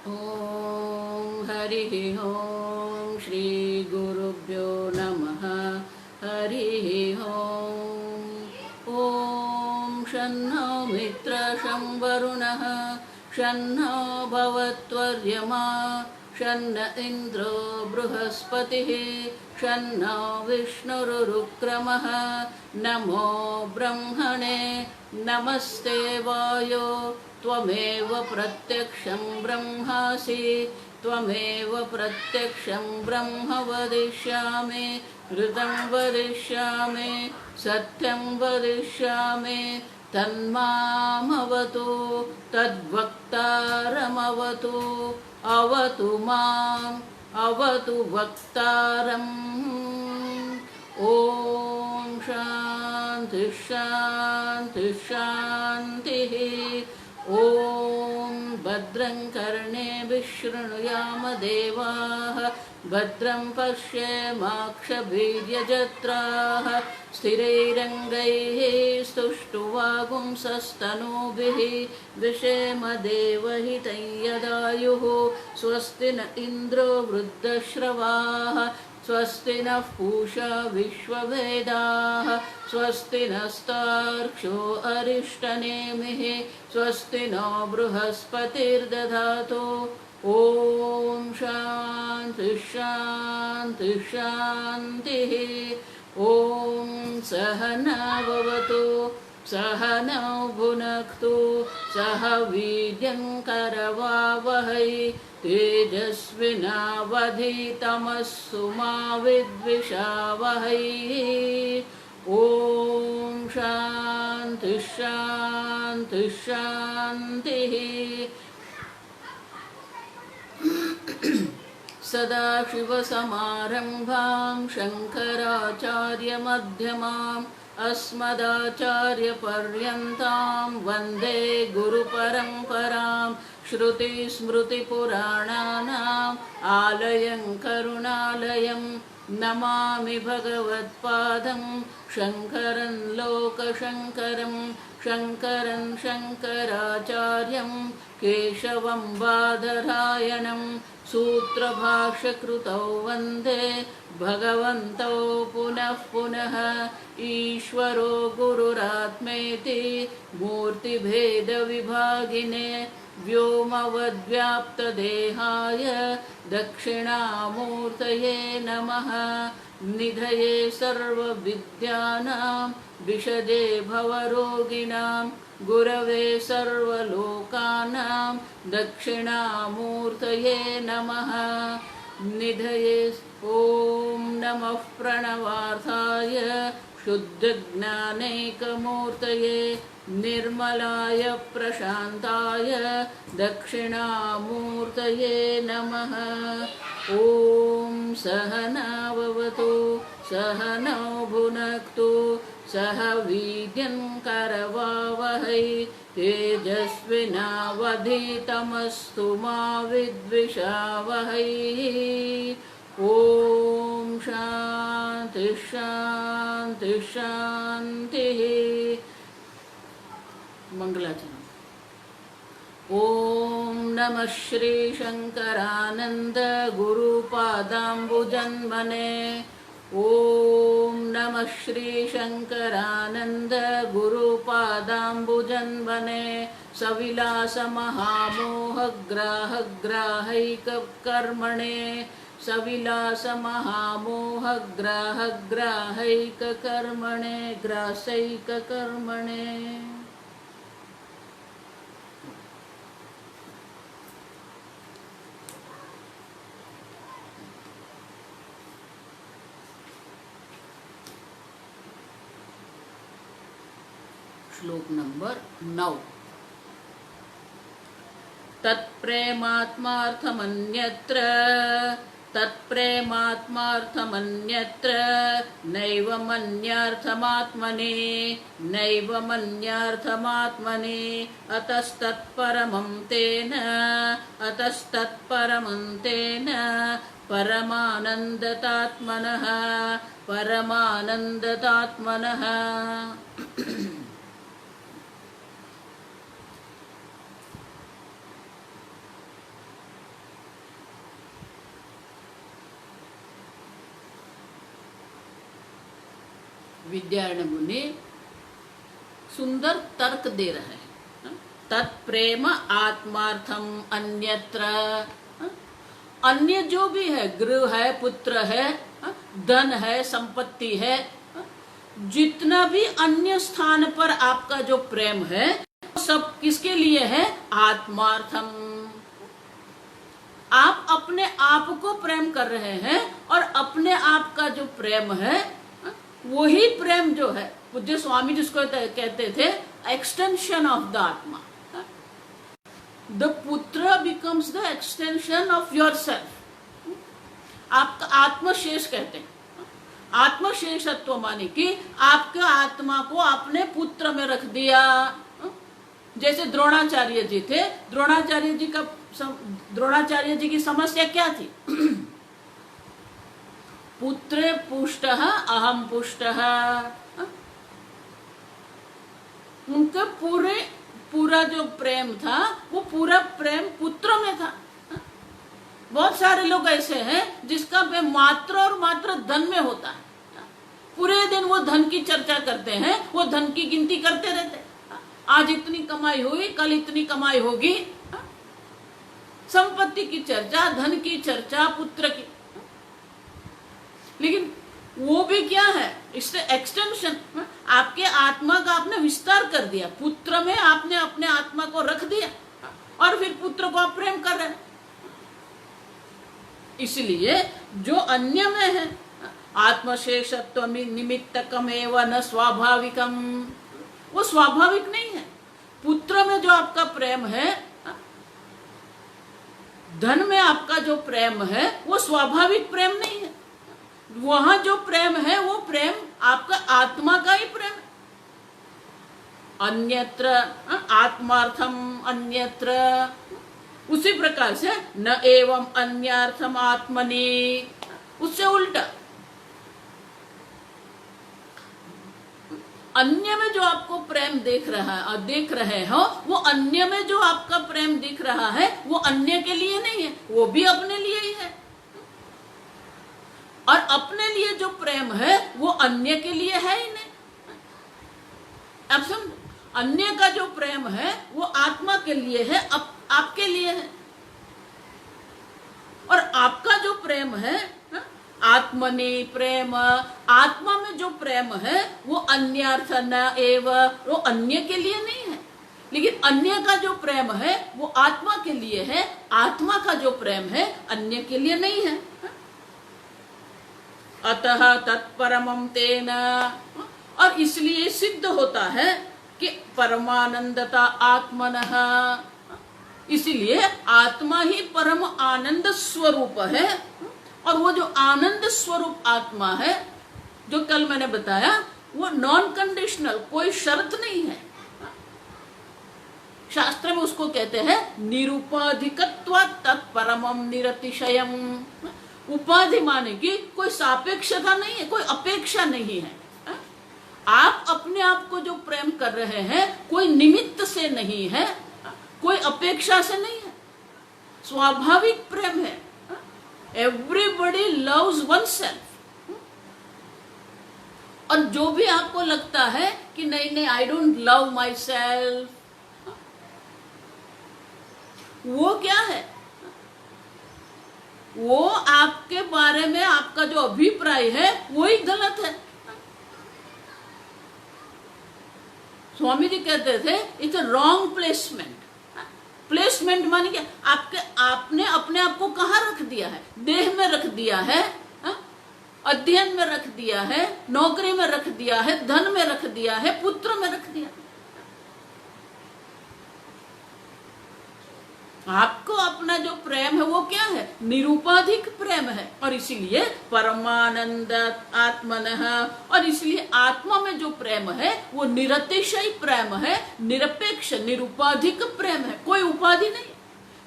ॐ हरिः ॐ श्रीगुरुभ्यो नमः। हरिः ॐ शन्नो मित्रशं वरुणः शन्नो भवत्वर्यमा शन्न इन्द्रो बृहस्पतिः शन्नो विष्णुरुक्रमः नमो ब्रह्मणे नमस्ते वायो त्वमेव प्रत्यक्षं ब्रह्मासि त्वमेव प्रत्यक्षं ब्रह्म वदिष्यामि ऋतं वदिष्यामि सत्यं वदिष्यामि तन्मामवतु तद्वक्तारमवतु अवतु माम् अवतु वक्तारम्। ॐ शान्ति शान्ति शान्तिः। ॐ भद्रं कर्णेभिः शृणुयाम देवाः भद्रं पश्येमाक्षभिर्यजत्राः स्थिरैरङ्गैः स्तुष्टुवागुंसस्तनूभिः विषेम देवहितं यदायुः स्वस्ति न इन्द्रो वृद्धश्रवाः स्वस्ति नः पूषा विश्ववेदाः स्वस्ति नस्तार्क्ष्यो अरिष्टनेमिः स्वस्ति नो बृहस्पतिर्दधातु। ॐ शान्ति शान्ति शान्तिः। ॐ सहना भवतु सहनौ भुनक्तु सह वीर्यङ्करवावहै तेजस्विनावधीतमस्तु मा विद्विषावहै। ॐ शान्ति शान्ति शान्तिः। सदाशिवसमारम्भां शङ्कराचार्यमध्यमाम् अस्मदाचार्यपर्यन्तां वन्दे गुरुपरम्परां श्रुतिस्मृतिपुराणानाम् आलयं करुणालयं नमामि भगवत्पादं शङ्करं लोकशङ्करं शङ्करं शङ्कराचार्यं केशवं बादरायणं सूत्रभाष्यकृतौ वन्दे भगवन्तौ पुनः पुनः। ईश्वरो गुरुरात्मेति मूर्तिभेदविभागिने व्योमवद्व्याप्तदेहाय दक्षिणामूर्तये नमः। निधये सर्वविद्यानां विशदे भवरोगिणां गुरवे सर्वलोकानां दक्षिणामूर्तये नमः। निधये ॐ नमः प्रणवार्थाय शुद्धज्ञानैकमूर्तये निर्मलाय प्रशान्ताय दक्षिणामूर्तये नमः। ॐ सहना भवतु सहनौ भुनक्तु सह वीर्यङ्करवावहै तेजस्विनावधीतमस्तु मा विद्विषावहै। ॐ शान्ति शान्ति शान्तिः। मंगलाचरण। ॐ नमः श्रीशङ्करानन्द गुरुपादाम्बुजन्मने। ॐ नमः श्रीशङ्करानन्द गुरुपादाम्बुजन्मने सविलासमहामोहग्राहग्राहैककर्मणे सविलासमहामोहग्राहग्राहैककर्मणे ग्रासैककर्मणे। श्लोक नंबर 9। तत्प्रेमात्मार्थमन्यत्र तत्प्रेमात्मार्थमन्यत्र नैव मन्यार्थमात्मने नैव मन्यार्थमात्मने अतस्तत्परमं तेन परमानन्दतात्मनः परमानन्दतात्मनः। विद्यारण्य मुनि सुंदर तर्क दे रहे हैं। तत्प्रेम आत्मार्थम अन्यत्र, अन्य जो भी है, गृह है, पुत्र है, धन है, संपत्ति है, जितना भी अन्य स्थान पर आपका जो प्रेम है सब किसके लिए है? आत्मार्थम। आप अपने आप को प्रेम कर रहे हैं और अपने आप का जो प्रेम है वही प्रेम जो है, पूज्य स्वामी जिसको कहते थे एक्सटेंशन ऑफ द आत्मा। द पुत्र becomes the extension of your self. आपका आत्मशेष कहते हैं। आत्मशेषत्व माने कि आपके आत्मा को आपने पुत्र में रख दिया। जैसे द्रोणाचार्य जी थे, द्रोणाचार्य जी की समस्या क्या थी? पुत्रे पुष्टः अहम पुष्टः। उनका पूरा जो प्रेम था वो पूरा प्रेम पुत्र में था। बहुत सारे लोग ऐसे हैं जिसका प्रेम मात्र और मात्र धन में होता है। पूरे दिन वो धन की चर्चा करते हैं, वो धन की गिनती करते रहते हैं। आज इतनी कमाई हुई, कल इतनी कमाई होगी। संपत्ति की चर्चा, धन की चर्चा, पुत्र की। लेकिन वो भी क्या है? इससे एक्सटेंशन, आपके आत्मा का आपने विस्तार कर दिया। पुत्र में आपने अपने आत्मा को रख दिया और फिर पुत्र को आप प्रेम कर रहे हैं। इसलिए जो अन्य में है, आत्मशेषत्व निमित्तकमेव न स्वाभाविकम, वो स्वाभाविक नहीं है। पुत्र में जो आपका प्रेम है, धन में आपका जो प्रेम है, वो स्वाभाविक प्रेम नहीं है। वहां जो प्रेम है वो प्रेम आपका आत्मा का ही प्रेम है। अन्यत्र आत्मार्थम अन्यत्र, उसी प्रकार से न एवं अन्यार्थम आत्मनि, उससे उल्टा अन्य में जो आपको प्रेम देख रहे हो, वो अन्य में जो आपका प्रेम दिख रहा है वो अन्य के लिए नहीं है, वो भी अपने लिए ही है। और अपने लिए जो प्रेम है वो अन्य के लिए है ही नहीं। अब समझो, अन्य का जो प्रेम है वो आत्मा के लिए है, आपके लिए है। और आपका जो प्रेम है, आत्मनि प्रेम, आत्मा में जो प्रेम है वो अन्यर्थ न एव, वो अन्य के लिए नहीं है। लेकिन अन्य का जो प्रेम है वो आत्मा के लिए है, आत्मा का जो प्रेम है अन्य के लिए नहीं है। अतः तत्परमं तेन, और इसलिए सिद्ध होता है कि परमानंदता आत्मनः, इसलिए आत्मा ही परम आनंद स्वरूप है। और वो जो आनंद स्वरूप आत्मा है, जो कल मैंने बताया, वो नॉन कंडीशनल, कोई शर्त नहीं है। शास्त्र में उसको कहते हैं निरुपाधिकत्वात् तत्परमं निरतिशयम्। उपाधि माने कि कोई सापेक्षता नहीं है, कोई अपेक्षा नहीं है। आप अपने आप को जो प्रेम कर रहे हैं कोई निमित्त से नहीं है, कोई अपेक्षा से नहीं है, स्वाभाविक प्रेम है। Everybody loves one self. और जो भी आपको लगता है कि नहीं I don't love my self, वो क्या है? वो आपके बारे में आपका जो अभिप्राय है वही गलत है। स्वामी जी कहते थे it's a wrong placement. Placement माने क्या? आपने अपने आप को कहाँ रख दिया है? देह में रख दिया है, अध्ययन में रख दिया है, नौकरी में रख दिया है, धन में रख दिया है, पुत्र में रख दिया। आपको अपना जो प्रेम है वो क्या है? निरुपाधिक प्रेम है। और इसीलिए परमानंद आत्मनः, और इसलिए आत्मा में जो प्रेम है वो निरतिशय प्रेम है, निरपेक्ष निरुपाधिक प्रेम है, कोई उपाधि नहीं।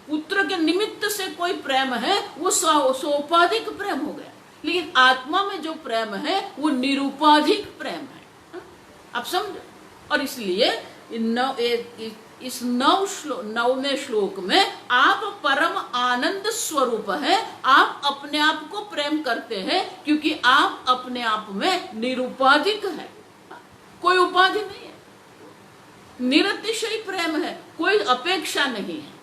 पुत्र के निमित्त से कोई प्रेम है वो सोपाधिक प्रेम हो गया। लेकिन आत्मा में जो प्रेम है वो निरुपाधिक प्रेम है। आप समझो। और इसलिए इस 9वें श्लोक में आप परम आनंद स्वरूप है, आप अपने आप को प्रेम करते हैं क्योंकि आप अपने आप में निरुपाधिक है, कोई उपाधि नहीं है, निरतिशय प्रेम है, कोई अपेक्षा नहीं है।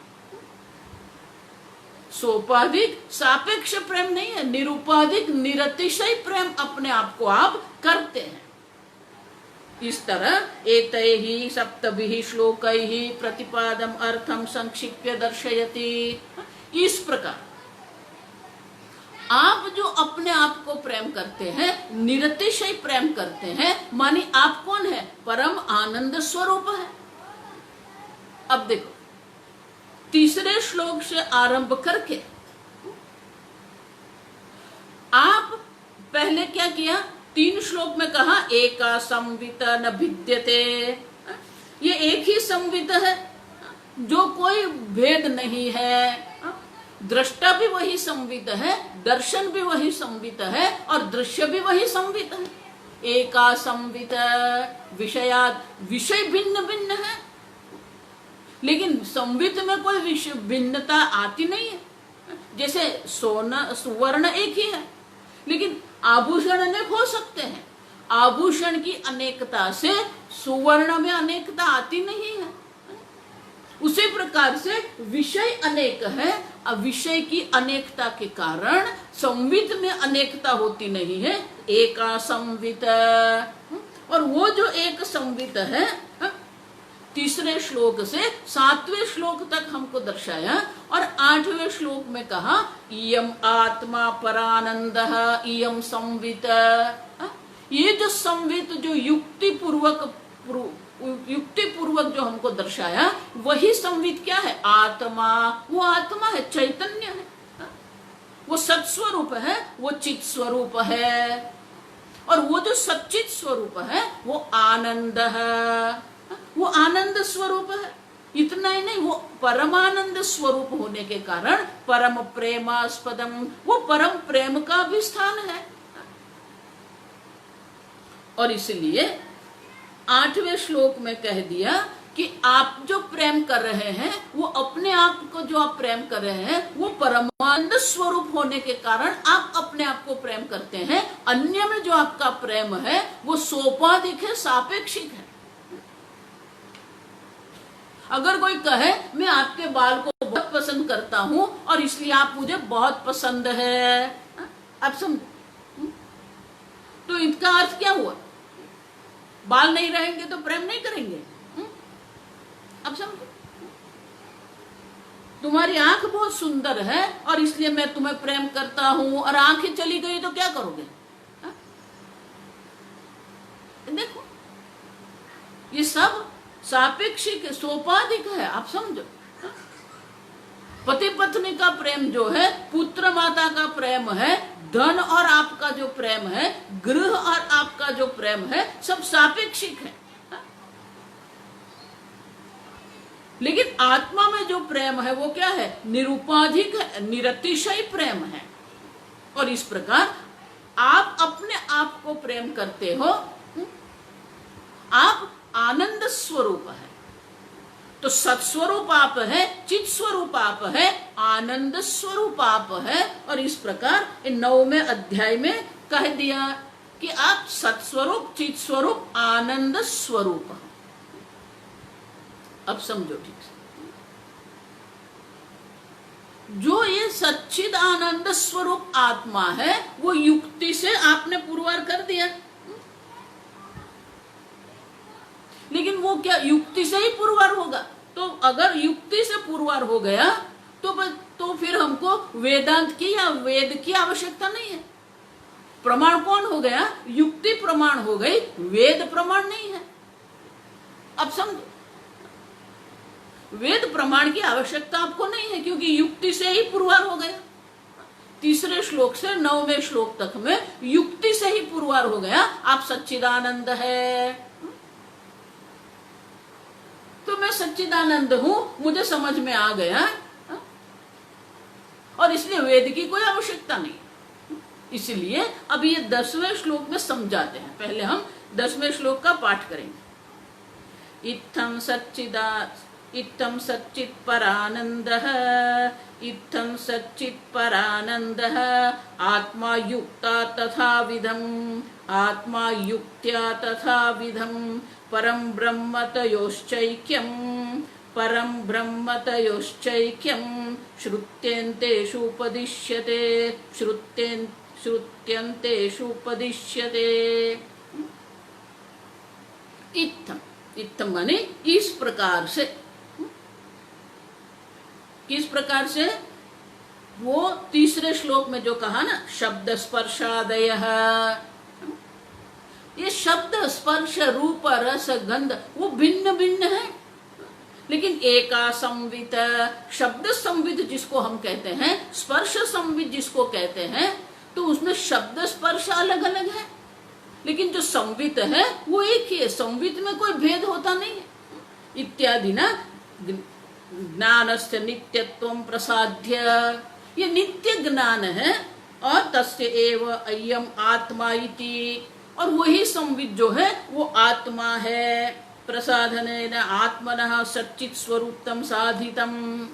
सोपाधिक सापेक्ष प्रेम नहीं है, निरुपाधिक निरतिशय प्रेम अपने आप को आप करते हैं। इस तरह एतैहि सप्तभिः श्लोकैः प्रतिपादम अर्थम संक्षिप्य दर्शयति। इस प्रकार आप जो अपने आप को प्रेम करते हैं, निरतिशय प्रेम करते हैं, मानी आप कौन है? परम आनंद स्वरूप है। अब देखो, तीसरे श्लोक से आरंभ करके आप पहले क्या किया? 3 श्लोक में कहा एका संवित न भिद्यते, ये एक ही संवित है जो कोई भेद नहीं है। दृष्टा भी वही संवित है, दर्शन भी वही संवित है और दृश्य भी वही संवित है। एका संवित, विषयात, विषय भिन्न भिन्न है, लेकिन संवित में कोई विषय भिन्नता आती नहीं है। जैसे सोना सुवर्ण एक ही है, लेकिन आभूषण अनेक हो सकते हैं। आभूषण की अनेकता से सुवर्ण में अनेकता आती नहीं है। उसी प्रकार से विषय अनेक है, विषय की अनेकता के कारण संवित में अनेकता होती नहीं है। एका संवित, और वो जो एक संवित है, तीसरे श्लोक से 7वें श्लोक तक हमको दर्शाया और 8वें श्लोक में कहा इयम आत्मा परानंदः इयम संवित। ये जो संवित, जो युक्ति पूर्वक जो हमको दर्शाया, वही संवित क्या है? आत्मा। वो आत्मा है, चैतन्य है, वो सत्स्वरूप है, वो चित स्वरूप है। और वो जो सच्चित स्वरूप है वो आनंद है, वो आनंद स्वरूप है। इतना ही नहीं, वो परमानंद स्वरूप होने के कारण परम प्रेमास्पदम, वो परम प्रेम का भी स्थान है। और इसलिए 8वें श्लोक में कह दिया कि आप जो प्रेम कर रहे हैं, वो अपने आप को जो आप प्रेम कर रहे हैं, वो परमानंद स्वरूप होने के कारण आप अपने आप को प्रेम करते हैं। अन्य में जो आपका प्रेम है वो सोपाधिक है, सापेक्षिक है। अगर कोई कहे मैं आपके बाल को बहुत पसंद करता हूं और इसलिए आप मुझे बहुत पसंद है, आप समझो, तो इसका अर्थ क्या हुआ? बाल नहीं रहेंगे तो प्रेम नहीं करेंगे। अब समझो, तुम्हारी आंख बहुत सुंदर है और इसलिए मैं तुम्हें प्रेम करता हूं, और आंखें चली गई तो क्या करोगे? देखो, ये सब सापेक्षिक सोपाधिक है, आप समझो। पति पत्नी का प्रेम जो है, पुत्र माता का प्रेम है, धन और आपका जो प्रेम है, गृह और आपका जो प्रेम है, सब सापेक्षिक है। लेकिन आत्मा में जो प्रेम है वो क्या है? निरुपाधिक है, निरतिशय प्रेम है। और इस प्रकार आप अपने आप को प्रेम करते हो, आप आनंद स्वरूप है। तो सत्स्वरूप आप है, चित स्वरूप आप है, आनंद स्वरूप आप है। और इस प्रकार 9वें अध्याय में कह दिया कि आप सत्स्वरूप, चित स्वरूप, आनंद स्वरूप है। अब समझो ठीक से, जो ये सच्चिद आनंद स्वरूप आत्मा है वो युक्ति से आपने पुरवार कर दिया, लेकिन वो क्या युक्ति से ही पुरवार होगा? तो अगर युक्ति से पुरवार हो गया तो फिर हमको वेदांत की या वेद की आवश्यकता नहीं है। प्रमाण कौन हो गया? युक्ति प्रमाण हो गई, वेद प्रमाण नहीं है। अब समझो, वेद प्रमाण की आवश्यकता आपको नहीं है क्योंकि युक्ति से ही पुरवार हो गया। तीसरे श्लोक से 9वें श्लोक तक में युक्ति से ही पुरवार हो गया, आप सच्चिदानंद है। तो मैं सच्चिदानंद हूं, मुझे समझ में आ गया, और इसलिए वेद की कोई आवश्यकता नहीं। इसलिए अब ये 10वें श्लोक में समझाते हैं। पहले हम 10वें श्लोक का पाठ करेंगे। इत्थं इत्थं सच्चित् परानन्दः, इत्थं सच्चित् परानन्दः आत्मा युक्ता तथाविधम्, आत्मा युक्त्या तथाविधम् परं ब्रह्म तयोश्चैक्यं, परं ब्रह्म तयोश्चैक्यं श्रुत्यन्तेषु उपदिश्यते, श्रुत्यन्तेषु उपदिश्यते। इत्थम, इत्थम माने इस प्रकार से, किस प्रकार से? वो तीसरे श्लोक में जो कहा ना, शब्द स्पर्शादयः, ये शब्द स्पर्श रूप रस गंध वो भिन्न भिन्न है, लेकिन एका संवित, शब्द संवित जिसको हम कहते हैं, स्पर्श संवित जिसको कहते हैं, तो उसमें शब्द स्पर्श अलग अलग है, लेकिन जो संवित है वो एक ही है, संवित में कोई भेद होता नहीं है। इत्यादि ना, ज्ञानस्य नित्यत्वं प्रसाद्य, ये नित्य ज्ञान है, और तस्य एव अयम् आत्मा इति, और वही संवित जो है वो आत्मा है। प्रसाधनेन आत्मनः सच्चित् स्वरूपं साधितम्,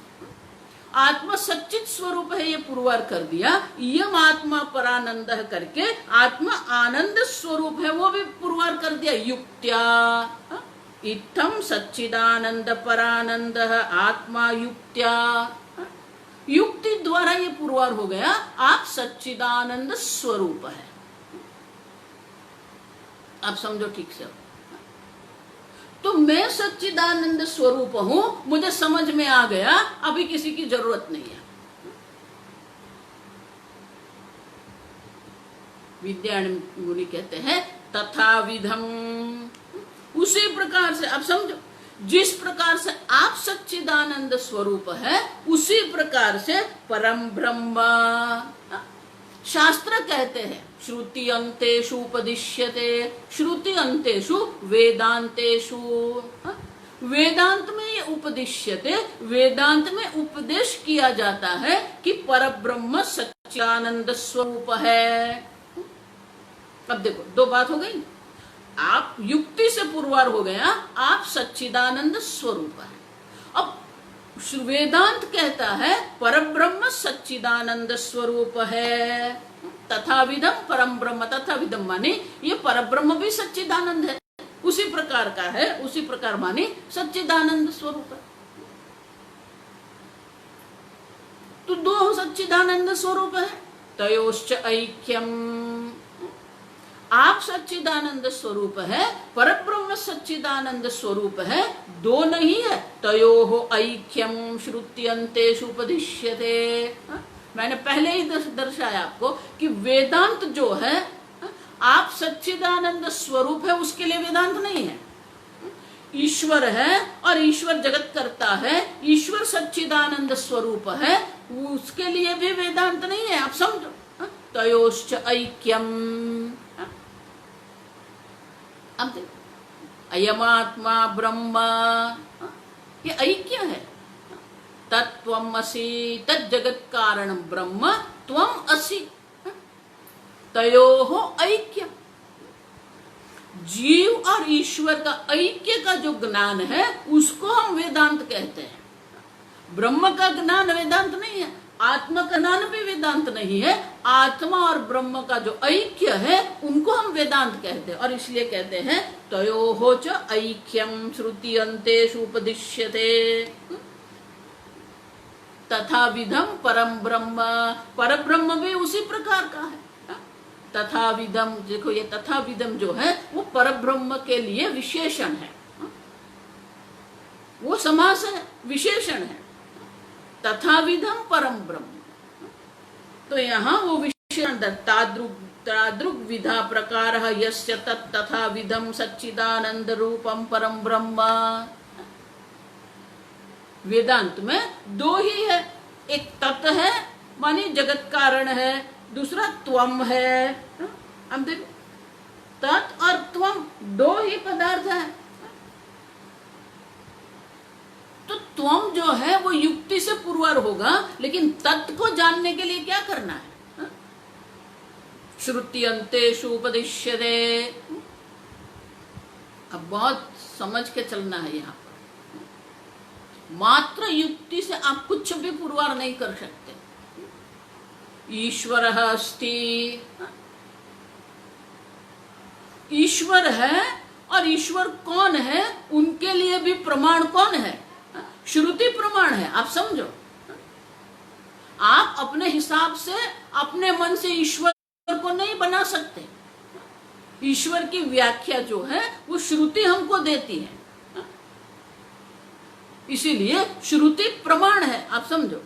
आत्मा सच्चित स्वरूप है, ये पुरवार कर दिया। यम आत्मा परानंद करके आत्मा आनंद स्वरूप है, वो भी पुरवार कर दिया युक्त्या। इत्थम सच्चिदानंद परानंद आत्मा युक्त्या, युक्ति द्वारा ये पुरवार हो गया, आप सच्चिदानंद स्वरूप है। आप समझो ठीक से, तो मैं सच्चिदानंद स्वरूप हूं, मुझे समझ में आ गया, अभी किसी की जरूरत नहीं है। विद्यारण्य मुनि कहते हैं तथाविधम, उसी प्रकार से, अब समझो, जिस प्रकार से आप सच्चिदानंद स्वरूप है, उसी प्रकार से परम ब्रह्म, शास्त्र कहते हैं श्रुति अंतेषु उपदिश्यते, श्रुति अंतेषु वेदांतेषु, वेदांत में ये उपदिश्यते, वेदांत में उपदेश किया जाता है कि परब्रह्म सच्चिदानंद स्वरूप है। अब देखो, दो बात हो गई, आप युक्ति से पुरवार हो गया, आप सच्चिदानंद स्वरूप है। अब वेदांत कहता है परब्रह्म सच्चिदानंद स्वरूप है, तथाविधम परम ब्रह्म, तथाविधम माने ये परब्रह्म भी सच्चिदानंद है, उसी प्रकार का है, उसी प्रकार माने सच्चिदानंद स्वरूप है। तो दो सच्चिदानंद स्वरूप है, तयोश्च ऐक्यम, आप सच्चिदानंद स्वरूप है, परब्रह्म सच्चिदानंद स्वरूप है, दो नहीं है, तयोः ऐक्यम श्रुत्यन्तेषु उपदिश्यते। मैंने पहले ही दर्शाया आपको कि वेदांत जो है, आप सच्चिदानंद स्वरूप है, उसके लिए वेदांत नहीं है। ईश्वर है और ईश्वर जगत करता है, ईश्वर सच्चिदानंद स्वरूप है, उसके लिए भी वेदांत नहीं है। आप समझो, तयोश्च ऐक्यम, अब देखो, अयमात्मा ब्रह्म, ये ऐक्य है। तत्त्वमसि, तज्जगत कारण ब्रह्म, त्वम असि, तयोः ऐक्य। जीव और ईश्वर का ऐक्य का जो ज्ञान है, उसको हम वेदांत कहते हैं। ब्रह्म का ज्ञान वेदांत नहीं है, आत्मा का ज्ञान भी वेदांत नहीं है। आत्मा और ब्रह्म का जो ऐक्य है, उनको हम वेदांत कहते हैं, और इसलिए कहते हैं तयोः च ऐक्यम श्रुति अंतेषु उपदिश्यते, तथा विधम परम ब्रह्म, पर ब्रह्म भी उसी प्रकार का है। तथा विधम, देखो ये तथा विधम जो है वो पर ब्रह्म के लिए विशेषण है, वो समास है, विशेषण है। तथा विधम परम ब्रह्म, तो यहाँ वो विशेषण तादृग विधा प्रकार यस्य तत् तथा विधम सच्चिदानंद रूपम परम ब्रह्म। वेदांत में दो ही है, एक तत् है मानी जगत कारण है, दूसरा त्वम है। हम देखो, तत् और त्वम दो ही पदार्थ है। तो त्वम जो है वो युक्ति से पुरवार होगा, लेकिन तत् को जानने के लिए क्या करना है? श्रुति अंतेषु उपदिश्यते। अब बहुत समझ के चलना है यहाँ पर। मात्र युक्ति से आप कुछ भी पुरवार नहीं कर सकते। ईश्वर अस्ति, ईश्वर है, और ईश्वर कौन है उनके लिए भी प्रमाण कौन है? श्रुति प्रमाण है। आप समझो, आप अपने हिसाब से अपने मन से ईश्वर को नहीं बना सकते। ईश्वर की व्याख्या जो है वो श्रुति हमको देती है, इसीलिए श्रुति प्रमाण है। आप समझो,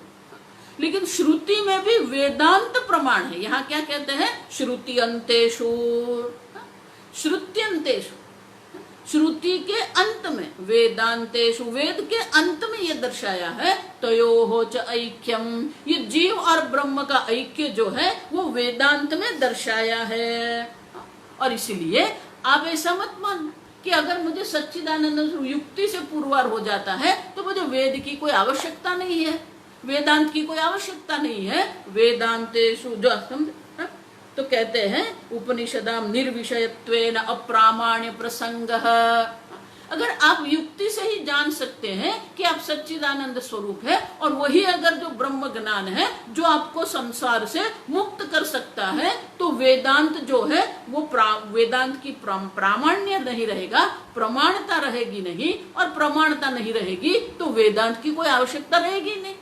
लेकिन श्रुति में भी वेदांत प्रमाण है। यहाँ क्या कहते हैं? श्रुति अंतेषु, श्रुत्यंतेषु, श्रुति के अंत में, वेदांतेषु, वेद के अंत में ये दर्शाया है तयोः च ऐक्यम, ये जीव और ब्रह्म का ऐक्य जो है वो वेदांत में दर्शाया है। और इसलिए आप ऐसा मत मानना कि अगर मुझे सच्चिदानंद युक्ति से पुरवार हो जाता है तो मुझे वेद की कोई आवश्यकता नहीं है, वेदांत की कोई आवश्यकता नहीं है। वेदांतेषु जो तो कहते हैं उपनिषदाम निर्विषयत्वेन अप्रामाण्य प्रसंगः। अगर आप युक्ति से ही जान सकते हैं कि आप सच्चिदानंद स्वरूप है, और वही अगर जो ब्रह्म ज्ञान है जो आपको संसार से मुक्त कर सकता है, तो वेदांत जो है वो वेदांत की प्रामाण्य नहीं रहेगा, प्रमाणता रहेगी नहीं, और प्रमाणता नहीं रहेगी तो वेदांत की कोई आवश्यकता रहेगी नहीं।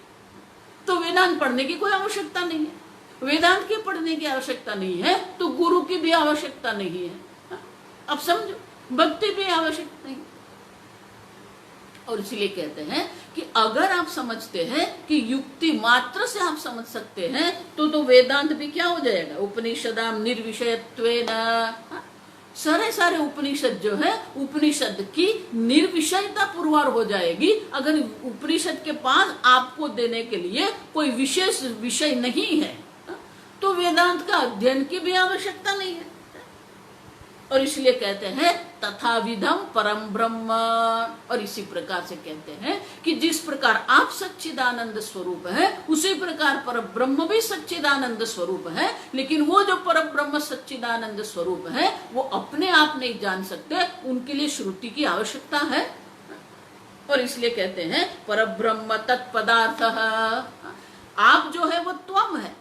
तो वेदांत पढ़ने की कोई आवश्यकता नहीं है, वेदांत के पढ़ने की आवश्यकता नहीं है, तो गुरु की भी आवश्यकता नहीं है। अब समझो, भक्ति भी आवश्यक नहीं। और इसलिए कहते हैं कि अगर आप समझते हैं कि युक्ति मात्र से आप समझ सकते हैं तो वेदांत भी क्या हो जाएगा? उपनिषदाम निर्विषयत्वेन, सारे उपनिषद जो है उपनिषद की निर्विषयता पुरवार हो जाएगी। अगर उपनिषद के पास आपको देने के लिए कोई विशेष विषय नहीं है तो वेदांत का अध्ययन की भी आवश्यकता नहीं है। और इसलिए कहते हैं तथाविधम परम ब्रह्म। और इसी प्रकार से कहते हैं कि जिस प्रकार आप सच्चिदानंद स्वरूप है उसी प्रकार पर ब्रह्म भी सच्चिदानंद स्वरूप है, लेकिन वो जो पर ब्रह्म सच्चिदानंद स्वरूप है वो अपने आप नहीं जान सकते, उनके लिए श्रुति की आवश्यकता है। और इसलिए कहते हैं पर ब्रह्म तत्पदार्थ, आप जो है वो त्वम है।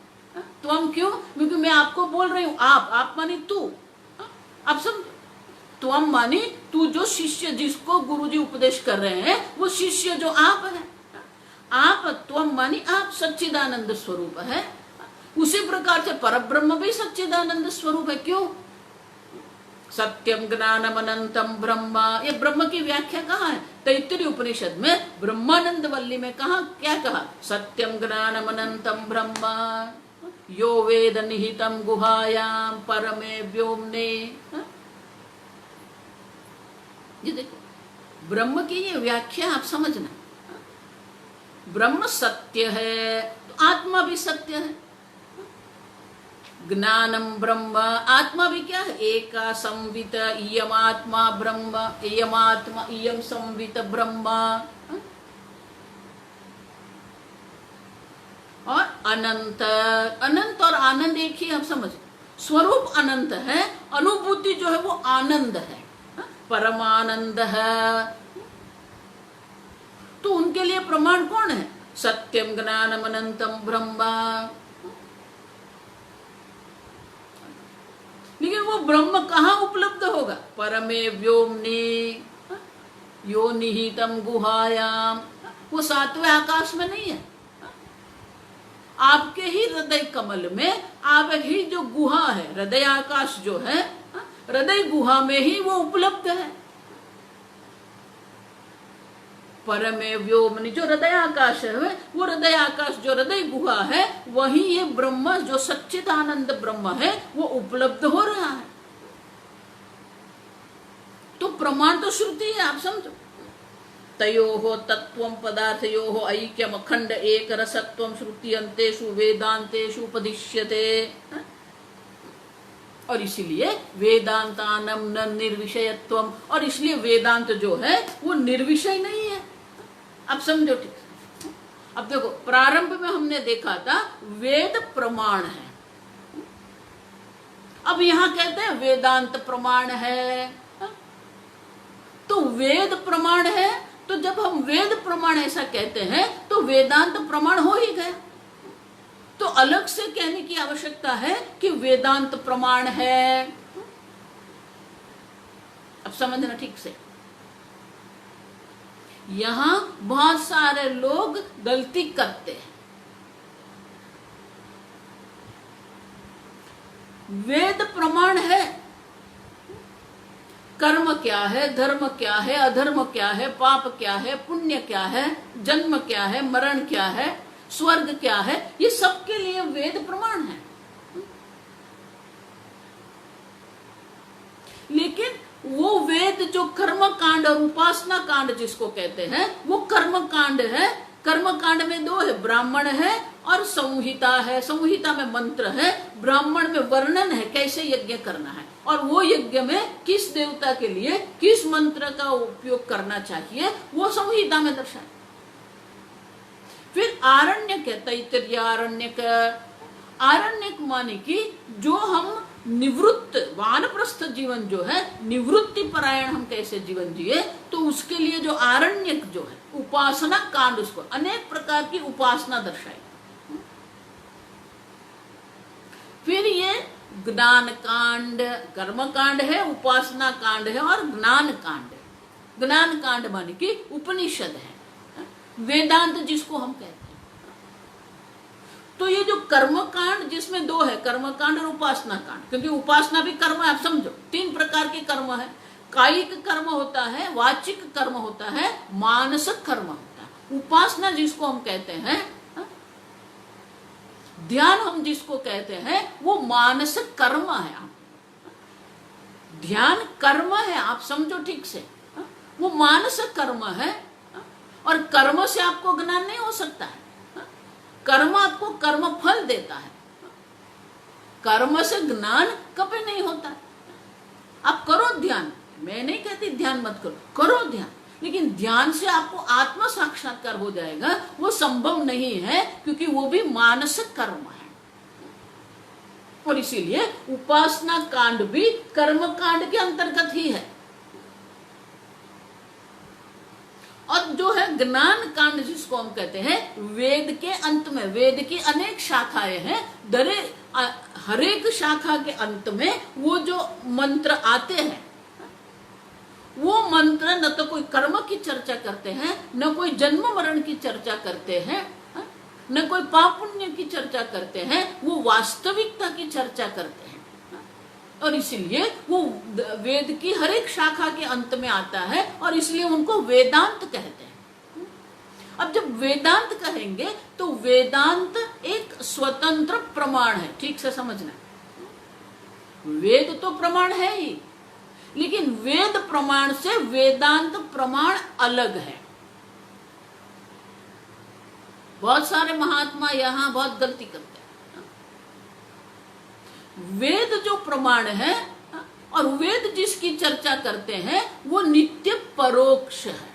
त्वम क्यों? क्योंकि मैं आपको बोल रही हूं, आप मानी तू। अब समझो, त्वम मानी तू, जो शिष्य जिसको गुरुजी उपदेश कर रहे हैं वो शिष्य जो आप है। आप त्वम मानी आप सच्चिदानंद स्वरूप है। उसी प्रकार से परब्रह्म भी सच्चिदानंद स्वरूप है। क्यों? सत्यम ज्ञानम अनंतम ब्रह्म, ये ब्रह्म की व्याख्या कहाँ है? तैत्तिरीय उपनिषद में ब्रह्मानंद वल्ली में कहा, क्या कहा? सत्यम ज्ञानम अनंतम ब्रह्म यो वेद निहितम गुहायाम परमे व्योमने। ये देखो, ब्रह्म की ये व्याख्या आप समझना। ब्रह्म सत्य है तो आत्मा भी सत्य है। ज्ञानम ब्रह्म, आत्मा भी क्या है? एका संवित इयम आत्मा ब्रह्म, इयम आत्मा इयम संवित ब्रह्म। और अनंत, अनंत और आनंद एक ही, हम समझ, स्वरूप अनंत है, अनुभूति जो है वो आनंद है, परमानंद है। तो उनके लिए प्रमाण कौन है? सत्यम ज्ञानम अनंतम ब्रह्म। लेकिन वो ब्रह्म कहाँ उपलब्ध होगा? परमे व्योमने यो निहितम गुहायाम, वो सातवें आकाश में नहीं है, आपके ही हृदय कमल में, आप ही जो गुहा है, हृदय आकाश जो है, हृदय गुहा में ही वो उपलब्ध है। परमे व्योमनि, जो हृदय आकाश है, वो हृदय आकाश जो हृदय गुहा है, वही ये ब्रह्म जो सच्चिदानंद ब्रह्म है वो उपलब्ध हो रहा है। तो प्रमाण तो श्रुति है। आप समझो, तयोः तत्त्वं पदार्थयोः ऐक्यम अखंड एक रसत्वं श्रुति अंतेषु वेदांतेषु उपदिश्यते। और इसलिए वेदांतानम न निर्विषयत्वम, और इसलिए वेदांत जो है वो निर्विषय नहीं है। अब समझो ठीक से। अब देखो, प्रारंभ में हमने देखा था वेद प्रमाण है, अब यहां कहते हैं वेदांत प्रमाण है। तो वेद प्रमाण है तो जब हम वेद प्रमाण ऐसा कहते हैं तो वेदांत प्रमाण हो ही गया, तो अलग से कहने की आवश्यकता है कि वेदांत प्रमाण है। अब समझना ठीक से, यहां बहुत सारे लोग गलती करते हैं। वेद प्रमाण है, कर्म क्या है, धर्म क्या है, अधर्म क्या है, पाप क्या है, पुण्य क्या है, जन्म क्या है, मरण क्या है, स्वर्ग क्या है, ये सब के लिए वेद प्रमाण है। लेकिन वो वेद जो कर्म कांड और उपासना कांड जिसको कहते हैं वो कर्म कांड है। कर्म कांड में दो है, ब्राह्मण है और संहिता है। संहिता में मंत्र है, ब्राह्मण में वर्णन है कैसे यज्ञ करना है, और वो यज्ञ में किस देवता के लिए किस मंत्र का उपयोग करना चाहिए वो संहिता में दर्शाए। फिर आरण्यक है, तैत्तिरीय आरण्यक। आरण्यक माने कि जो हम निवृत्त वानप्रस्थ जीवन जो है, निवृत्ति परायण हम कैसे जीवन जिए, तो उसके लिए जो आरण्यक जो है उपासना कांड, उसको अनेक प्रकार की उपासना दर्शाई। फिर ये ज्ञान कांड, कर्म कांड है, उपासना कांड है और ज्ञान कांड है। ज्ञान कांड माने कि उपनिषद है, वेदांत जिसको हम कहते हैं। तो ये जो कर्म कांड जिसमें दो है, कर्म कांड और उपासना कांड, क्योंकि उपासना भी कर्म है, आप समझो 3 प्रकार के कर्म है। कायिक कर्म होता है, वाचिक कर्म होता है, मानसिक कर्म होता है। उपासना जिसको हम कहते हैं, ध्यान हम जिसको कहते हैं, वो मानसिक कर्म है। ध्यान कर्म है, आप समझो ठीक से, वो मानसिक कर्म है। और कर्म से आपको ज्ञान नहीं हो सकता है, कर्म आपको कर्म फल देता है, कर्म से ज्ञान कभी नहीं होता। आप करो ध्यान, मैं नहीं कहती ध्यान मत करो, करो ध्यान, लेकिन ध्यान से आपको आत्म साक्षात्कार हो जाएगा वो संभव नहीं है, क्योंकि वो भी मानसिक कर्म है। और इसीलिए उपासना कांड भी कर्म कांड के अंतर्गत ही है। और जो है ज्ञान कांड जिसको हम कहते हैं, वेद के अंत में, वेद की अनेक शाखाएं हैं, हर एक शाखा के अंत में वो जो मंत्र आते हैं, वो मंत्र न तो कोई कर्म की चर्चा करते हैं, न कोई जन्म मरण की चर्चा करते हैं, न कोई पाप पुण्य की चर्चा करते हैं, वो वास्तविकता की चर्चा करते हैं। और इसलिए वो वेद की हर एक शाखा के अंत में आता है, और इसलिए उनको वेदांत कहते हैं। अब जब वेदांत कहेंगे तो वेदांत एक स्वतंत्र प्रमाण है, ठीक से समझना। वेद तो प्रमाण है ही, लेकिन वेद प्रमाण से वेदांत प्रमाण अलग है। बहुत सारे महात्मा यहां बहुत गलती करते हैं। वेद जो प्रमाण है और वेद जिसकी चर्चा करते हैं वो नित्य परोक्ष है।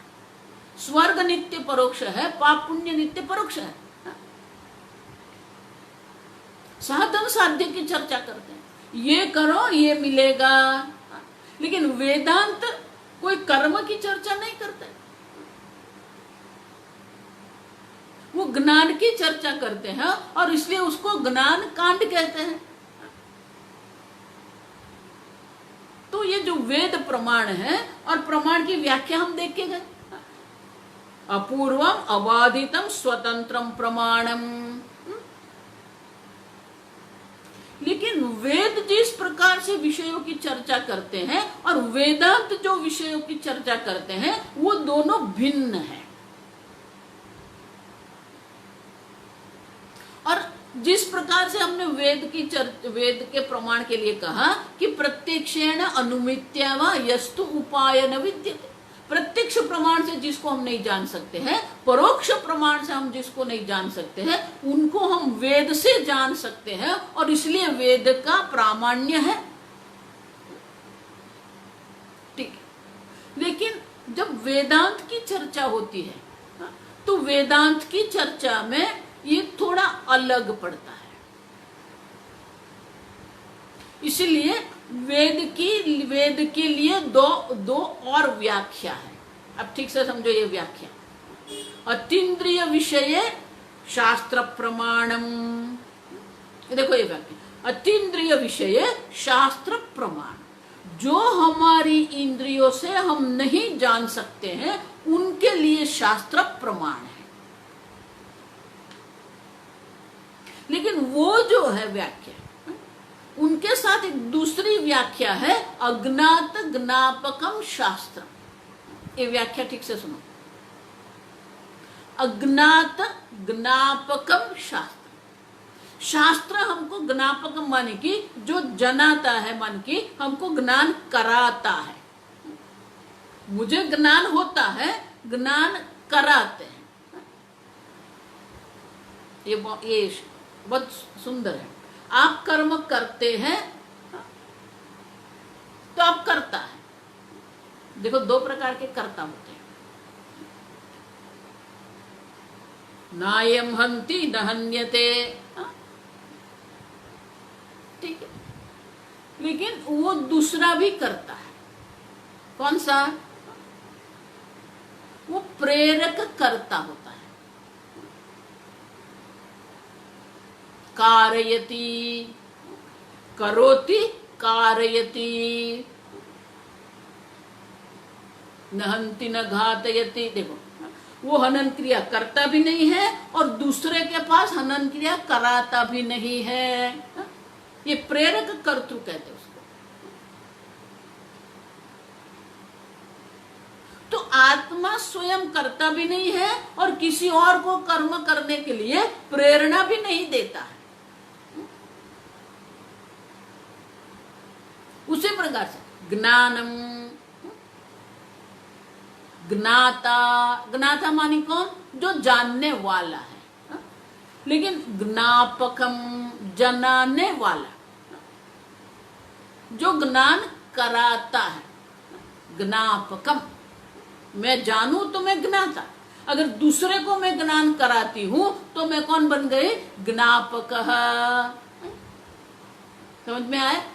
स्वर्ग नित्य परोक्ष है, पाप पुण्य नित्य परोक्ष है। साधन साध्य की चर्चा करते हैं, ये करो ये मिलेगा। लेकिन वेदांत कोई कर्म की चर्चा नहीं करते, वो ज्ञान की चर्चा करते हैं, और इसलिए उसको ज्ञान कांड कहते हैं। तो ये जो वेद प्रमाण है, और प्रमाण की व्याख्या हम देख के गए, अपूर्वम अबाधितम स्वतंत्रम प्रमाणम। लेकिन वेद जिस प्रकार से विषयों की चर्चा करते हैं और वेदांत जो विषयों की चर्चा करते हैं, वो दोनों भिन्न है। और जिस प्रकार से हमने वेद के प्रमाण के लिए कहा कि प्रत्यक्षेण अनुमित्या वा यस्तु उपाय न विद्यते, प्रत्यक्ष प्रमाण से जिसको हम नहीं जान सकते हैं, परोक्ष प्रमाण से हम जिसको नहीं जान सकते हैं, उनको हम वेद से जान सकते हैं, और इसलिए वेद का प्रामाण्य है। ठीक है। लेकिन जब वेदांत की चर्चा होती है, तो वेदांत की चर्चा में ये थोड़ा अलग पड़ता है। इसलिए वेद के लिए दो और व्याख्या है। अब ठीक से समझो ये व्याख्या। अतीन्द्रिय विषय शास्त्र प्रमाणम, देखो ये व्याख्या, अतीन्द्रिय विषय शास्त्र प्रमाण, जो हमारी इंद्रियों से हम नहीं जान सकते हैं उनके लिए शास्त्र प्रमाण है। लेकिन वो जो है व्याख्या, उनके साथ एक दूसरी व्याख्या है, अज्ञात ज्ञापकम शास्त्र। ये व्याख्या ठीक से सुनो, अज्ञात ज्ञापकम शास्त्र। शास्त्र हमको ज्ञापक माने कि जो जनाता है, मान की हमको ज्ञान कराता है। मुझे ज्ञान होता है, ज्ञान कराते हैं। ये बहुत सुंदर है। आप कर्म करते हैं तो आप करता है। देखो दो प्रकार के कर्ता होते हैं, नायम हंति न हन्यते, ठीक है। लेकिन वो दूसरा भी करता है। कौन सा? वो प्रेरक कर्ता होता है। कारयति, करोति, कारयति, न हन्ति न घातयति। देखो वो हनन क्रिया करता भी नहीं है और दूसरे के पास हनन क्रिया कराता भी नहीं है। ये प्रेरक कर्तृ कहते हैं उसको। तो आत्मा स्वयं करता भी नहीं है और किसी और को कर्म करने के लिए प्रेरणा भी नहीं देता है। उसी प्रकार से ज्ञानम, ज्ञाता, ज्ञाता मानी कौन? जो जानने वाला है। लेकिन ज्ञापकम, जनाने वाला, जो ज्ञान कराता है। ज्ञापकम, मैं जानूं तो मैं ज्ञाता, अगर दूसरे को मैं ज्ञान कराती हूं तो मैं कौन बन गई? ज्ञापक। समझ में आए?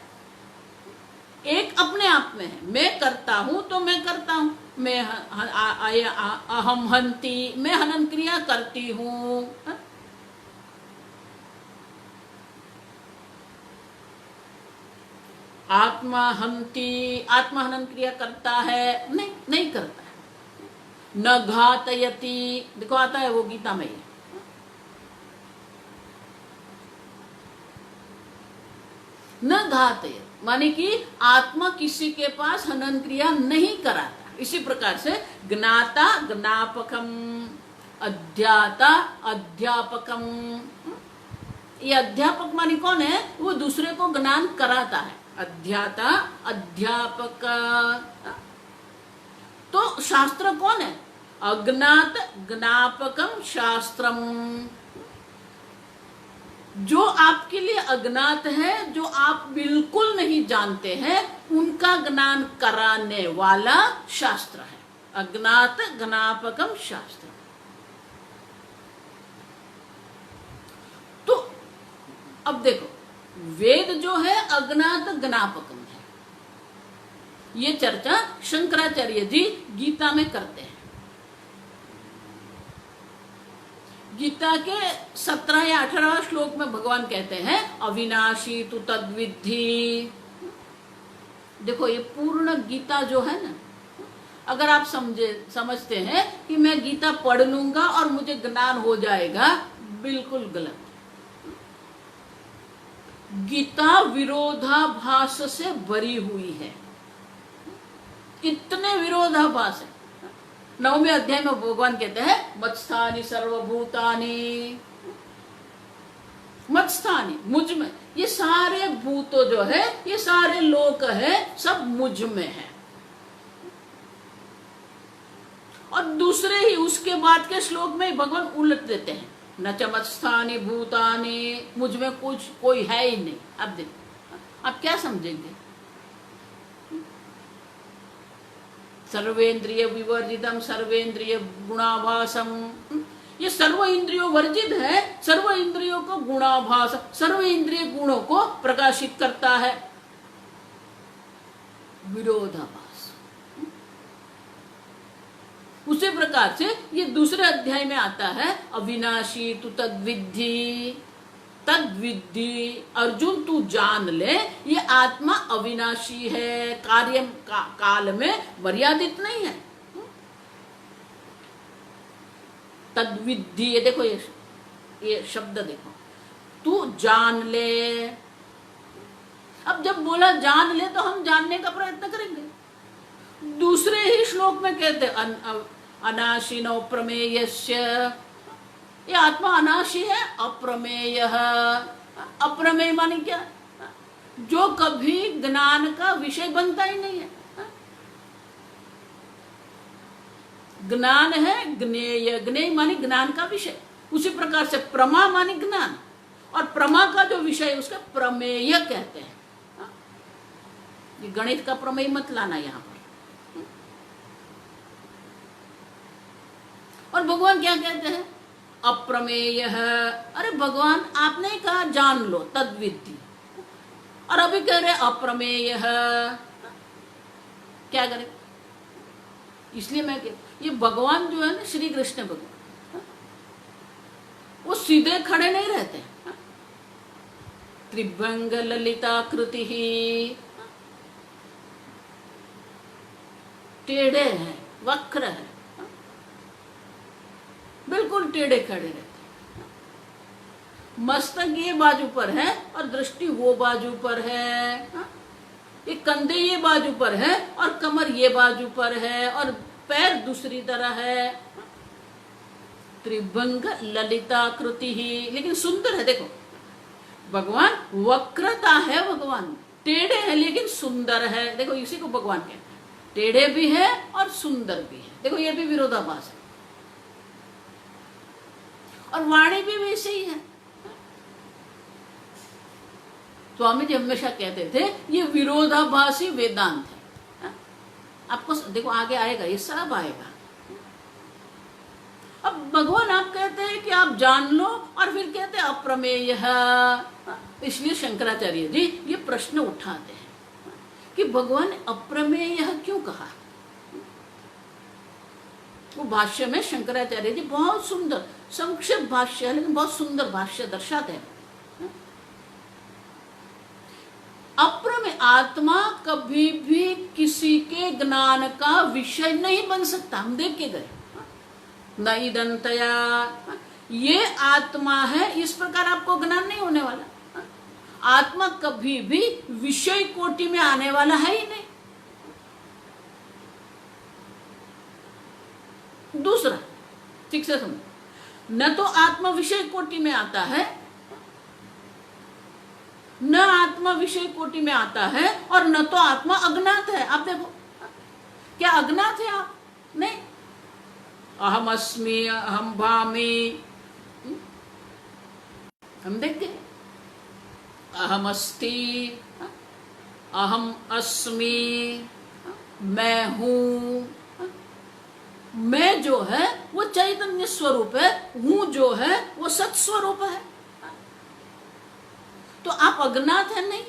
एक अपने आप में है, मैं करता हूं तो मैं करता हूं, मैं अहम हंती, मैं हनन क्रिया करती हूं। आत्मा हंती, आत्मा हनन क्रिया करता है? नहीं, नहीं करता है। न घातयति, देखो आता है वो गीता में, न घातयति माने कि आत्मा किसी के पास हनन क्रिया नहीं कराता। इसी प्रकार से ज्ञाता ज्ञापकम, अध्याता अध्यापकम। ये अध्यापक माने कौन है? वो दूसरे को ज्ञान कराता है। अध्याता अध्यापक। तो शास्त्र कौन है? अज्ञात ज्ञापकम शास्त्रम। जो आपके लिए अज्ञात है, जो आप बिल्कुल नहीं जानते हैं, उनका ज्ञान कराने वाला शास्त्र है। अज्ञात ज्ञापकम शास्त्र। तो अब देखो, वेद जो है अज्ञात ज्ञापकम है। ये चर्चा शंकराचार्य जी गीता में करते हैं। गीता के 17 या 18 श्लोक में भगवान कहते हैं, अविनाशी तु तद्विद्धि। देखो ये पूर्ण गीता जो है ना, अगर आप समझते हैं कि मैं गीता पढ़ लूंगा और मुझे ज्ञान हो जाएगा, बिल्कुल गलत। गीता विरोधाभास से भरी हुई है। इतने विरोधाभास है। 9वें अध्याय में भगवान कहते हैं, मत्स्थानि सर्वभूतानि, मत्स्थानि मुझ में, ये सारे भूत जो है, ये सारे लोक है, सब मुझ में है। और दूसरे ही उसके बाद के श्लोक में भगवान उलट देते हैं, न च मत्स्थानि भूतानि, मुझ में कुछ कोई है ही नहीं। अब देखो आप क्या समझेंगे? सर्वेंद्रिय विवर्जितम सर्वेंद्रिय गुणाभासम, ये सर्व इंद्रियों वर्जित है, सर्व इंद्रियों को गुणाभास, सर्व इंद्रिय गुणों को प्रकाशित करता है। विरोधाभास। उसी प्रकार से ये दूसरे अध्याय में आता है, अविनाशी तु तद्विद्धि, तद्विद्धि अर्जुन तू जान ले, ये आत्मा अविनाशी है, कार्य काल में मर्यादित नहीं है। तद्विद्धि, ये देखो, ये शब्द देखो, तू जान ले। अब जब बोला जान ले तो हम जानने का प्रयत्न करेंगे। दूसरे ही श्लोक में कहते अनाशिनो प्रमेयस्य, ये आत्मा अनाशी है, अप्रमेय। अप्रमेय माने क्या? जो कभी ज्ञान का विषय बनता ही नहीं है। ज्ञान है ज्ञेय, ज्ञेय माने ज्ञान का विषय। उसी प्रकार से प्रमा माने ज्ञान, और प्रमा का जो विषय उसका प्रमेय कहते हैं। ये गणित का प्रमेय मत लाना यहाँ पर। और भगवान क्या कहते हैं? अप्रमेय। अरे भगवान आपने कहा जान लो, तद्विद्धि, और अभी कह रहे अप्रमेय। क्या करें? इसलिए मैं कहती, ये भगवान जो है ना, श्री कृष्ण भगवान, वो सीधे खड़े नहीं रहते। त्रिभंग ललिता कृति ही, टेढ़े हैं, वक्र है, बिल्कुल टेढ़े खड़े रहते। मस्तक ये बाजू पर है और दृष्टि वो बाजू पर है, ये कंधे ये बाजू पर है और कमर ये बाजू पर है, और पैर दूसरी तरह है। त्रिभंग ललिता कृति ही, लेकिन सुंदर है। देखो भगवान, वक्रता है भगवान, टेढ़े है लेकिन सुंदर है। देखो इसी को भगवान कहते हैं, टेढ़े भी है और सुंदर भी है। देखो ये भी विरोधाभास है, और वाणी भी वैसे ही है। स्वामी जी हमेशा कहते थे ये विरोधाभासी वेदांत है। आपको देखो आगे आएगा, ये सब आएगा। अब भगवान आप कहते हैं कि आप जान लो, और फिर कहते हैं अप्रमेय। इसलिए शंकराचार्य जी ये प्रश्न उठाते हैं कि भगवान ने अप्रमेय क्यों कहा। वो भाष्य में शंकराचार्य जी बहुत सुंदर, संक्षिप्त भाष्य है लेकिन बहुत सुंदर भाष्य दर्शाते हैं। अप्रमेय आत्मा कभी भी किसी के ज्ञान का विषय नहीं बन सकता। हम देख के गए, नहीं दंतया, ये आत्मा है, इस प्रकार आपको ज्ञान नहीं होने वाला। आत्मा कभी भी विषय कोटि में आने वाला है ही नहीं। दूसरा ठीक से समझो, न तो आत्मा विषय कोटि में आता है, न आत्मा विषय कोटि में आता है, और न तो आत्मा अज्ञात है। आप देखो, क्या अज्ञात है आप? नहीं। अहम अस्मि, अहम भामि, हम देखते हैं, अहम अस्ति, अहम अस्मि, मैं हूं। मैं जो है वो चैतन्य स्वरूप है, हूं जो है वो सत स्वरूप है। तो आप अज्ञात है नहीं।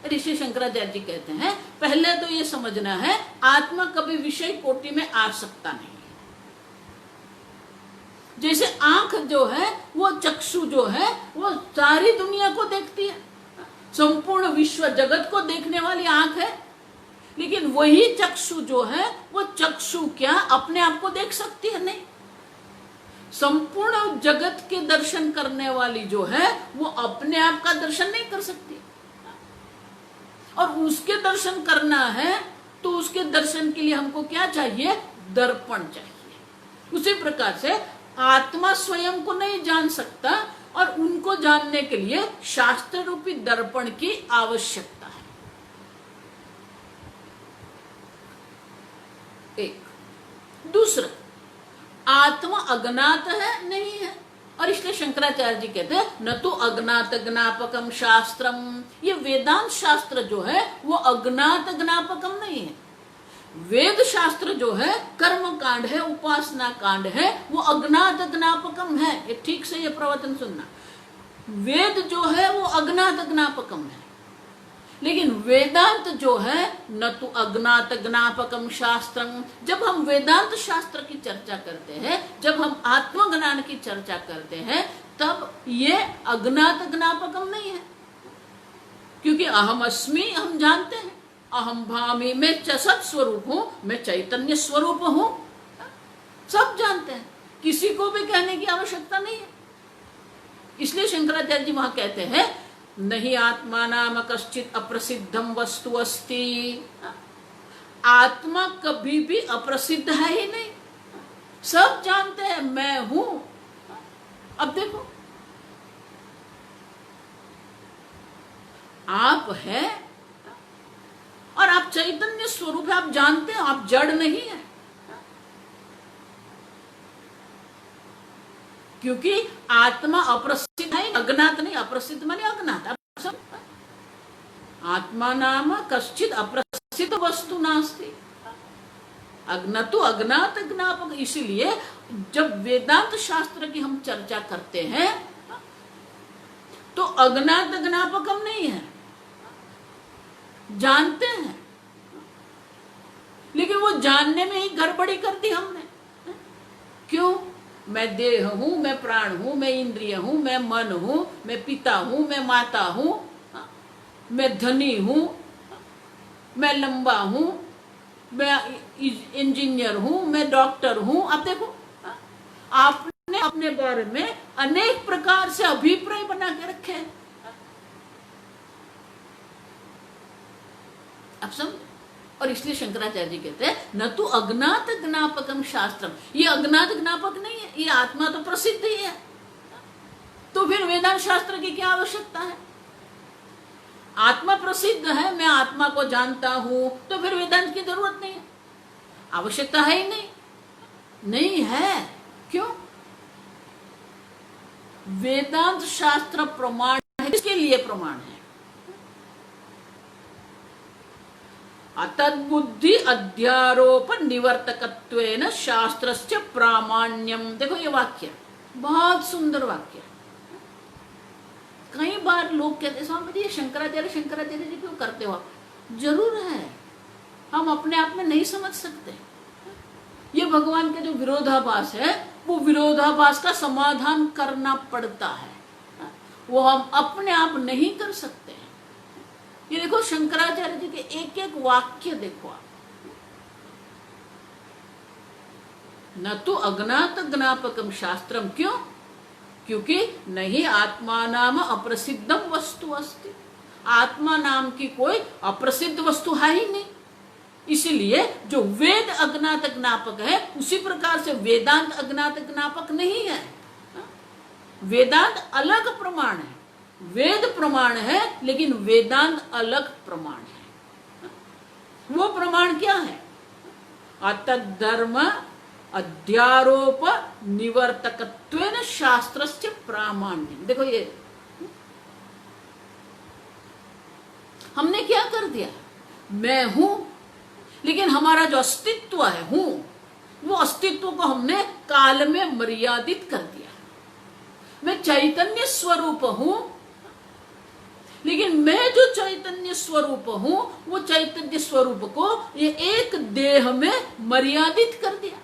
ऋषि शंकराचार्य जी कहते हैं पहले तो ये समझना है, आत्मा कभी विषय कोटि में आ सकता नहीं। जैसे आंख जो है, वो चक्षु जो है, वो सारी दुनिया को देखती है, संपूर्ण विश्व जगत को देखने वाली आंख है, लेकिन वही चक्षु जो है, वो चक्षु क्या अपने आप को देख सकती है? नहीं। संपूर्ण जगत के दर्शन करने वाली जो है, वो अपने आप का दर्शन नहीं कर सकती, और उसके दर्शन करना है तो उसके दर्शन के लिए हमको क्या चाहिए? दर्पण चाहिए। उसी प्रकार से आत्मा स्वयं को नहीं जान सकता, और उनको जानने के लिए शास्त्र रूपी दर्पण की आवश्यकता है। एक दूसरा, आत्मा अज्ञात है नहीं है, और इसलिए शंकराचार्य जी कहते हैं न तो अज्ञात ज्ञापकम शास्त्रम। ये वेदांत शास्त्र जो है वो अज्ञात ज्ञापकम नहीं है। वेद शास्त्र जो है कर्म कांड है, उपासना कांड है, वो अज्ञात ज्ञापकम है। ये ठीक से ये प्रवचन सुनना, वेद जो है वो अज्ञात ज्ञापकम है, लेकिन वेदांत जो है न तो अज्ञात ज्ञापकम शास्त्रम, जब हम वेदांत शास्त्र की चर्चा करते हैं, जब हम आत्मज्ञान की चर्चा करते हैं, तब ये अज्ञात ज्ञापकम नहीं है, क्योंकि अहम अस्मि हम जानते हैं, अहम भामी मैं सत स्वरूप हूं, मैं चैतन्य स्वरूप हूं, सब जानते हैं, किसी को भी कहने की आवश्यकता नहीं है। इसलिए शंकराचार्य जी वहां कहते हैं नहीं आत्मा नाम कश्चित अप्रसिद्धम वस्तु अस्ति, आत्मा कभी भी अप्रसिद्ध है ही नहीं, सब जानते हैं मैं हूं। अब देखो आप है और आप चैतन्य स्वरूप है, आप जानते हैं आप जड़ नहीं है, क्योंकि आत्मा अप्रसिद्ध है, अज्ञात नहीं, अप्रसिद्ध माने अज्ञात। आत्मा नाम कश्चित अप्रसिद्ध वस्तु नास्ति, अज्ञातो अज्ञात ज्ञापक। इसलिए जब वेदांत शास्त्र की हम चर्चा करते हैं तो अज्ञात ज्ञापकम नहीं है, जानते हैं, लेकिन वो जानने में ही गड़बड़ी कर दी हमने। क्यों? मैं देह हूं, मैं प्राण हूं, मैं इंद्रिय हूं, मैं मन हूं, मैं पिता हूं, मैं माता हूं, मैं धनी हूं, मैं लंबा हूं, मैं इंजीनियर हूं, मैं डॉक्टर हूं। अब देखो आपने अपने बारे में अनेक प्रकार से अभिप्राय बना के रखे हैं। अब समझ, और इसलिए शंकराचार्य जी कहते हैं न तो अज्ञात ज्ञापकम शास्त्रम, ये अज्ञात ज्ञापक नहीं है, ये आत्मा तो प्रसिद्ध ही है, तो फिर वेदांत शास्त्र की क्या आवश्यकता है? आत्मा प्रसिद्ध है, मैं आत्मा को जानता हूं, तो फिर वेदांत की जरूरत नहीं है, आवश्यकता है ही नहीं, नहीं है। क्यों? वेदांत शास्त्र प्रमाण है, किसके लिए प्रमाण है? अतद्बुद्धि अध्यारोप निवर्तकत्वेन शास्त्रस्य प्रामाण्यम। देखो ये वाक्य बहुत सुंदर वाक्य। कई बार लोग कहते हैं स्वामी जी शंकराचार्य जी क्यों करते हो? जरूर है, हम अपने आप में नहीं समझ सकते। ये भगवान के जो विरोधाभास है, वो विरोधाभास का समाधान करना पड़ता है, वो हम अपने आप नहीं कर सकते। ये देखो शंकराचार्य जी के एक एक वाक्य देखो आप। न तो अज्ञात ज्ञापकम शास्त्रम, क्यों? क्योंकि नहीं आत्मा नाम अप्रसिद्धम वस्तु अस्ति, आत्मा नाम की कोई अप्रसिद्ध वस्तु है ही नहीं। इसलिए जो वेद अज्ञात ज्ञापक है, उसी प्रकार से वेदांत अज्ञात ज्ञापक नहीं है। वेदांत अलग प्रमाण है, वेद प्रमाण है, लेकिन वेदांत अलग प्रमाण है। वो प्रमाण क्या है? अतद्धर्म अध्यारोप निवर्तकत्वेन शास्त्रस्य प्रामाण्यम। देखो ये हमने क्या कर दिया? मैं हूं, लेकिन हमारा जो अस्तित्व है हूं, वो अस्तित्व को हमने काल में मर्यादित कर दिया। मैं चैतन्य स्वरूप हूं, लेकिन मैं जो चैतन्य स्वरूप हूं, वो चैतन्य स्वरूप को ये एक देह में मर्यादित कर दिया।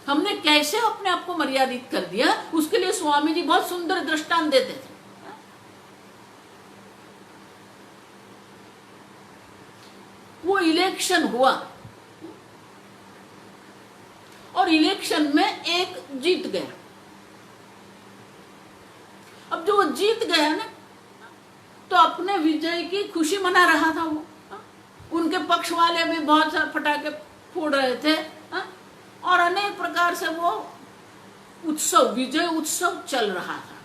हमने कैसे अपने आप को मर्यादित कर दिया? उसके लिए स्वामी जी बहुत सुंदर दृष्टांत देते थे। वो इलेक्शन हुआ और इलेक्शन में एक जीत गया। अब जो वो जीत गया ना, तो अपने विजय की खुशी मना रहा था वो। उनके पक्ष वाले भी बहुत सारे पटाखे फोड़ रहे थे और अनेक प्रकार से वो उत्सव, विजय उत्सव चल रहा था।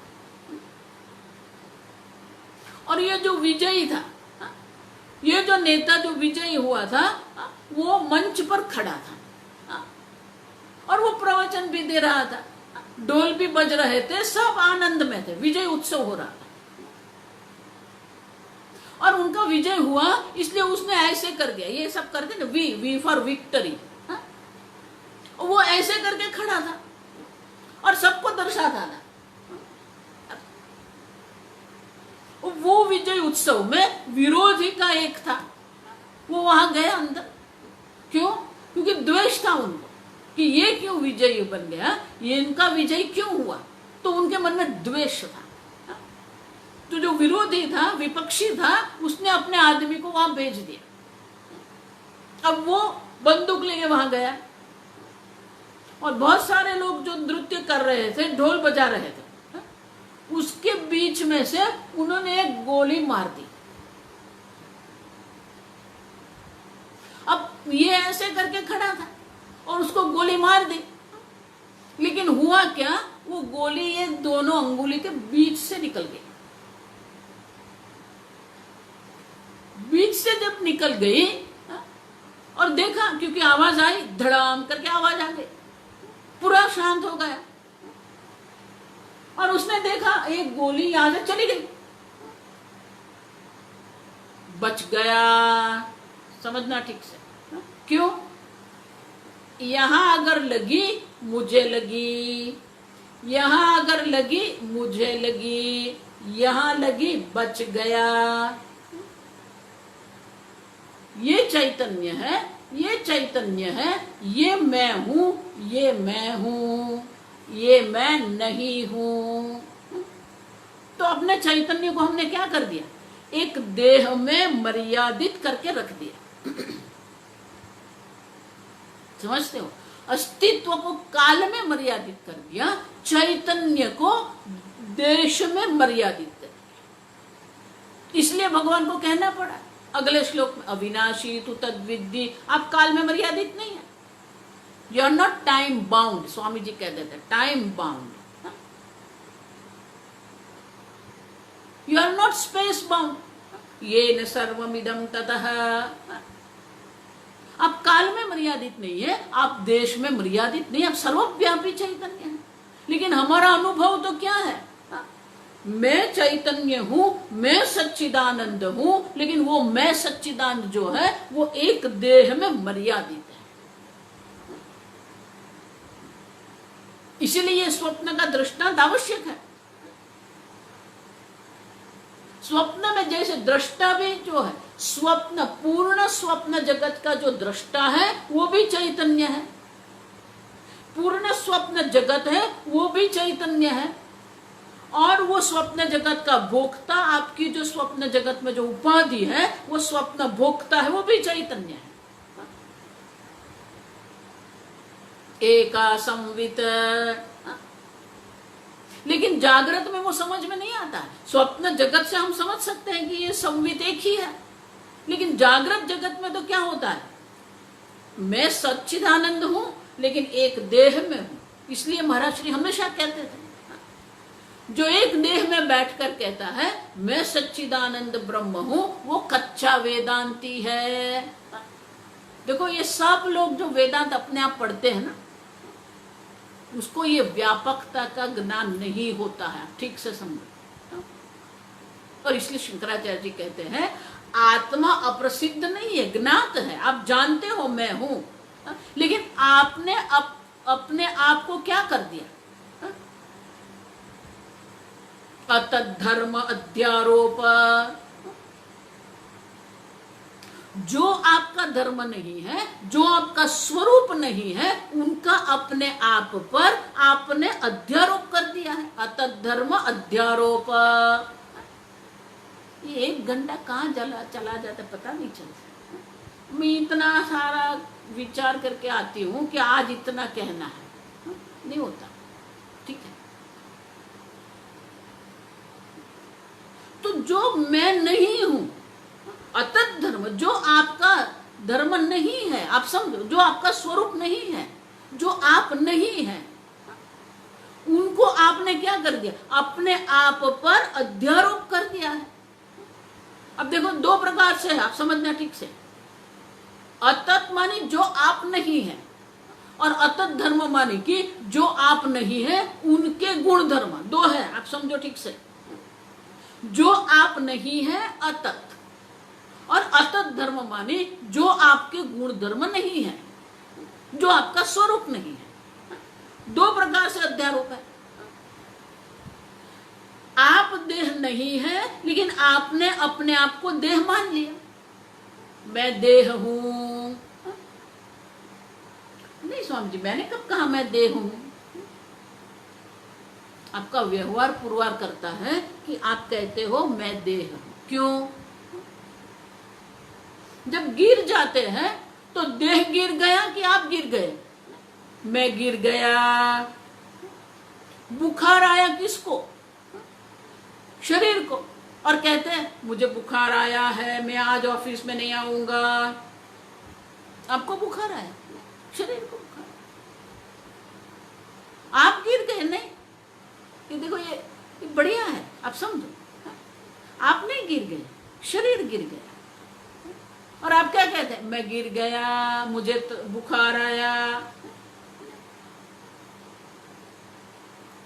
और ये जो विजयी था, ये जो नेता जो विजयी हुआ था, वो मंच पर खड़ा था और वो प्रवचन भी दे रहा था, ढोल भी बज रहे थे, सब आनंद में थे, विजय उत्सव हो रहा था। और उनका विजय हुआ, इसलिए उसने ऐसे कर दिया, ये सब करते ना, वी फॉर विक्ट्री। वो ऐसे करके खड़ा था और सबको दर्शाता था। वो विजय उत्सव में विरोधी का एक था, वो वहां गया अंदर। क्यों? क्योंकि द्वेष था उनको कि ये क्यों विजयी बन गया, ये इनका विजयी क्यों हुआ, तो उनके मन में द्वेष था। तो जो विरोधी था, विपक्षी था, उसने अपने आदमी को वहां भेज दिया। अब वो बंदूक लेके वहां गया और बहुत सारे लोग जो नृत्य कर रहे थे, ढोल बजा रहे थे, उसके बीच में से उन्होंने एक गोली मार दी। अब ये ऐसे करके खड़ा था और उसको गोली मार दी, लेकिन हुआ क्या, वो गोली ये दोनों अंगुली के बीच से निकल गई। बीच से जब निकल गई और देखा, क्योंकि आवाज आई, धड़ाम करके आवाज आ गई, पूरा शांत हो गया और उसने देखा एक गोली यहां से चली गई, बच गया। समझना ठीक से। क्यों? यहां अगर लगी मुझे लगी, यहां अगर लगी मुझे लगी, यहां लगी बच गया। ये चैतन्य है, ये चैतन्य है, ये मैं हूं, ये मैं हूं, ये मैं नहीं हूं। तो अपने चैतन्य को हमने क्या कर दिया, एक देह में मर्यादित करके रख दिया। समझते हो? अस्तित्व को काल में मर्यादित कर दिया, चैतन्य को देश में मर्यादित कर दिया। इसलिए भगवान को कहना पड़ा अगले श्लोक में, अविनाशी तु तद्विद्धि। आप काल में मर्यादित नहीं है, you are not time bound. Swami ji कह देते time bound, you are not space bound. ये न सर्वमिदं ततः। आप काल में मर्यादित नहीं है, आप देश में मर्यादित नहीं, आप सर्वव्यापी चैतन्य है। लेकिन हमारा अनुभव तो क्या है, मैं चैतन्य हूं, मैं सच्चिदानंद हूं, लेकिन वो मैं सच्चिदानंद जो है वो एक देह में मर्यादित है। इसीलिए स्वप्न का दृष्टांत आवश्यक है। स्वप्न में जैसे दृष्टा भी जो है, स्वप्न पूर्ण स्वप्न जगत का जो दृष्टा है वो भी चैतन्य है, पूर्ण स्वप्न जगत है वो भी चैतन्य है, और वो स्वप्न जगत का भोक्ता, आपकी जो स्वप्न जगत में जो उपाधि है वो स्वप्न भोक्ता है, वो भी चैतन्य है। एका संवित। लेकिन जागृत में वो समझ में नहीं आता है। स्वप्न जगत से हम समझ सकते हैं कि ये संवित एक ही है, लेकिन जागृत जगत में तो क्या होता है, मैं सच्चिदानंद हूं लेकिन एक देह में हूं। इसलिए महाराज श्री हमेशा कहते थे, जो एक देह में बैठकर कहता है मैं सच्चिदानंद ब्रह्म हूं, वो कच्चा वेदांती है। देखो ये सब लोग जो वेदांत अपने आप पढ़ते हैं ना, उसको ये व्यापकता का ज्ञान नहीं होता है, ठीक से समझो। और इसलिए शंकराचार्य जी कहते हैं आत्मा अप्रसिद्ध नहीं है, ज्ञात है, आप जानते हो मैं हूं, लेकिन आपने अपने आप को क्या कर दिया, अतद्धर्म अध्यारोप। जो आपका धर्म नहीं है, जो आपका स्वरूप नहीं है, उनका अपने आप पर आपने अध्यारोप कर दिया है। अतद्धर्म अध्यारोप। ये 1 घंटा कहाँ चला जाता पता नहीं चलता। मैं इतना सारा विचार करके आती हूँ कि आज इतना कहना है, नहीं होता। ठीक है, तो जो मैं नहीं हूं, अतत धर्म, जो आपका धर्म नहीं है, आप समझो, जो आपका स्वरूप नहीं है, जो आप नहीं है, उनको आपने क्या कर दिया, अपने आप पर अध्यारोप कर दिया है। अब देखो 2 प्रकार से है, आप समझना ठीक से। अतत मानी जो आप नहीं है, और अतत धर्म मानी कि जो आप नहीं है उनके गुण धर्म 2 है, आप समझो ठीक से। जो आप नहीं है अतत, और अतत धर्म माने जो आपके गुण धर्म नहीं है, जो आपका स्वरूप नहीं है। 2 प्रकार से अध्यारोप है। आप देह नहीं है, लेकिन आपने अपने आप को देह मान लिया। मैं देह हूं। नहीं स्वामी जी, मैंने कब कहा मैं देह हूं? आपका व्यवहार पुरवार करता है कि आप कहते हो मैं देह हूं। क्यों? जब गिर जाते हैं तो देह गिर गया कि आप गिर गए? मैं गिर गया। बुखार आया किसको? शरीर को। और कहते हैं मुझे बुखार आया है, मैं आज ऑफिस में नहीं आऊंगा। आपको बुखार आया, शरीर को बुखार। आप गिर गए नहीं? ये देखो, ये बढ़िया है, आप समझो। आप नहीं गिर गए, शरीर गिर गया। और आप क्या कहते हैं? मैं गिर गया, मुझे तो बुखार आया।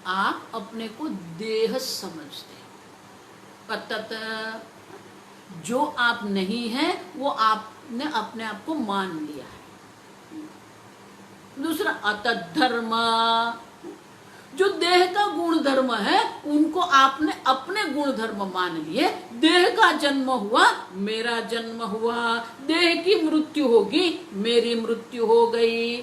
आप अपने को देह समझते हो। अतः जो आप नहीं है वो आपने अपने आप को मान लिया है। दूसरा, अतः धर्म, जो देह का गुण धर्म है उनको आपने अपने गुण धर्म मान लिए। देह का जन्म हुआ, मेरा जन्म हुआ। देह की मृत्यु होगी, मेरी मृत्यु हो गई।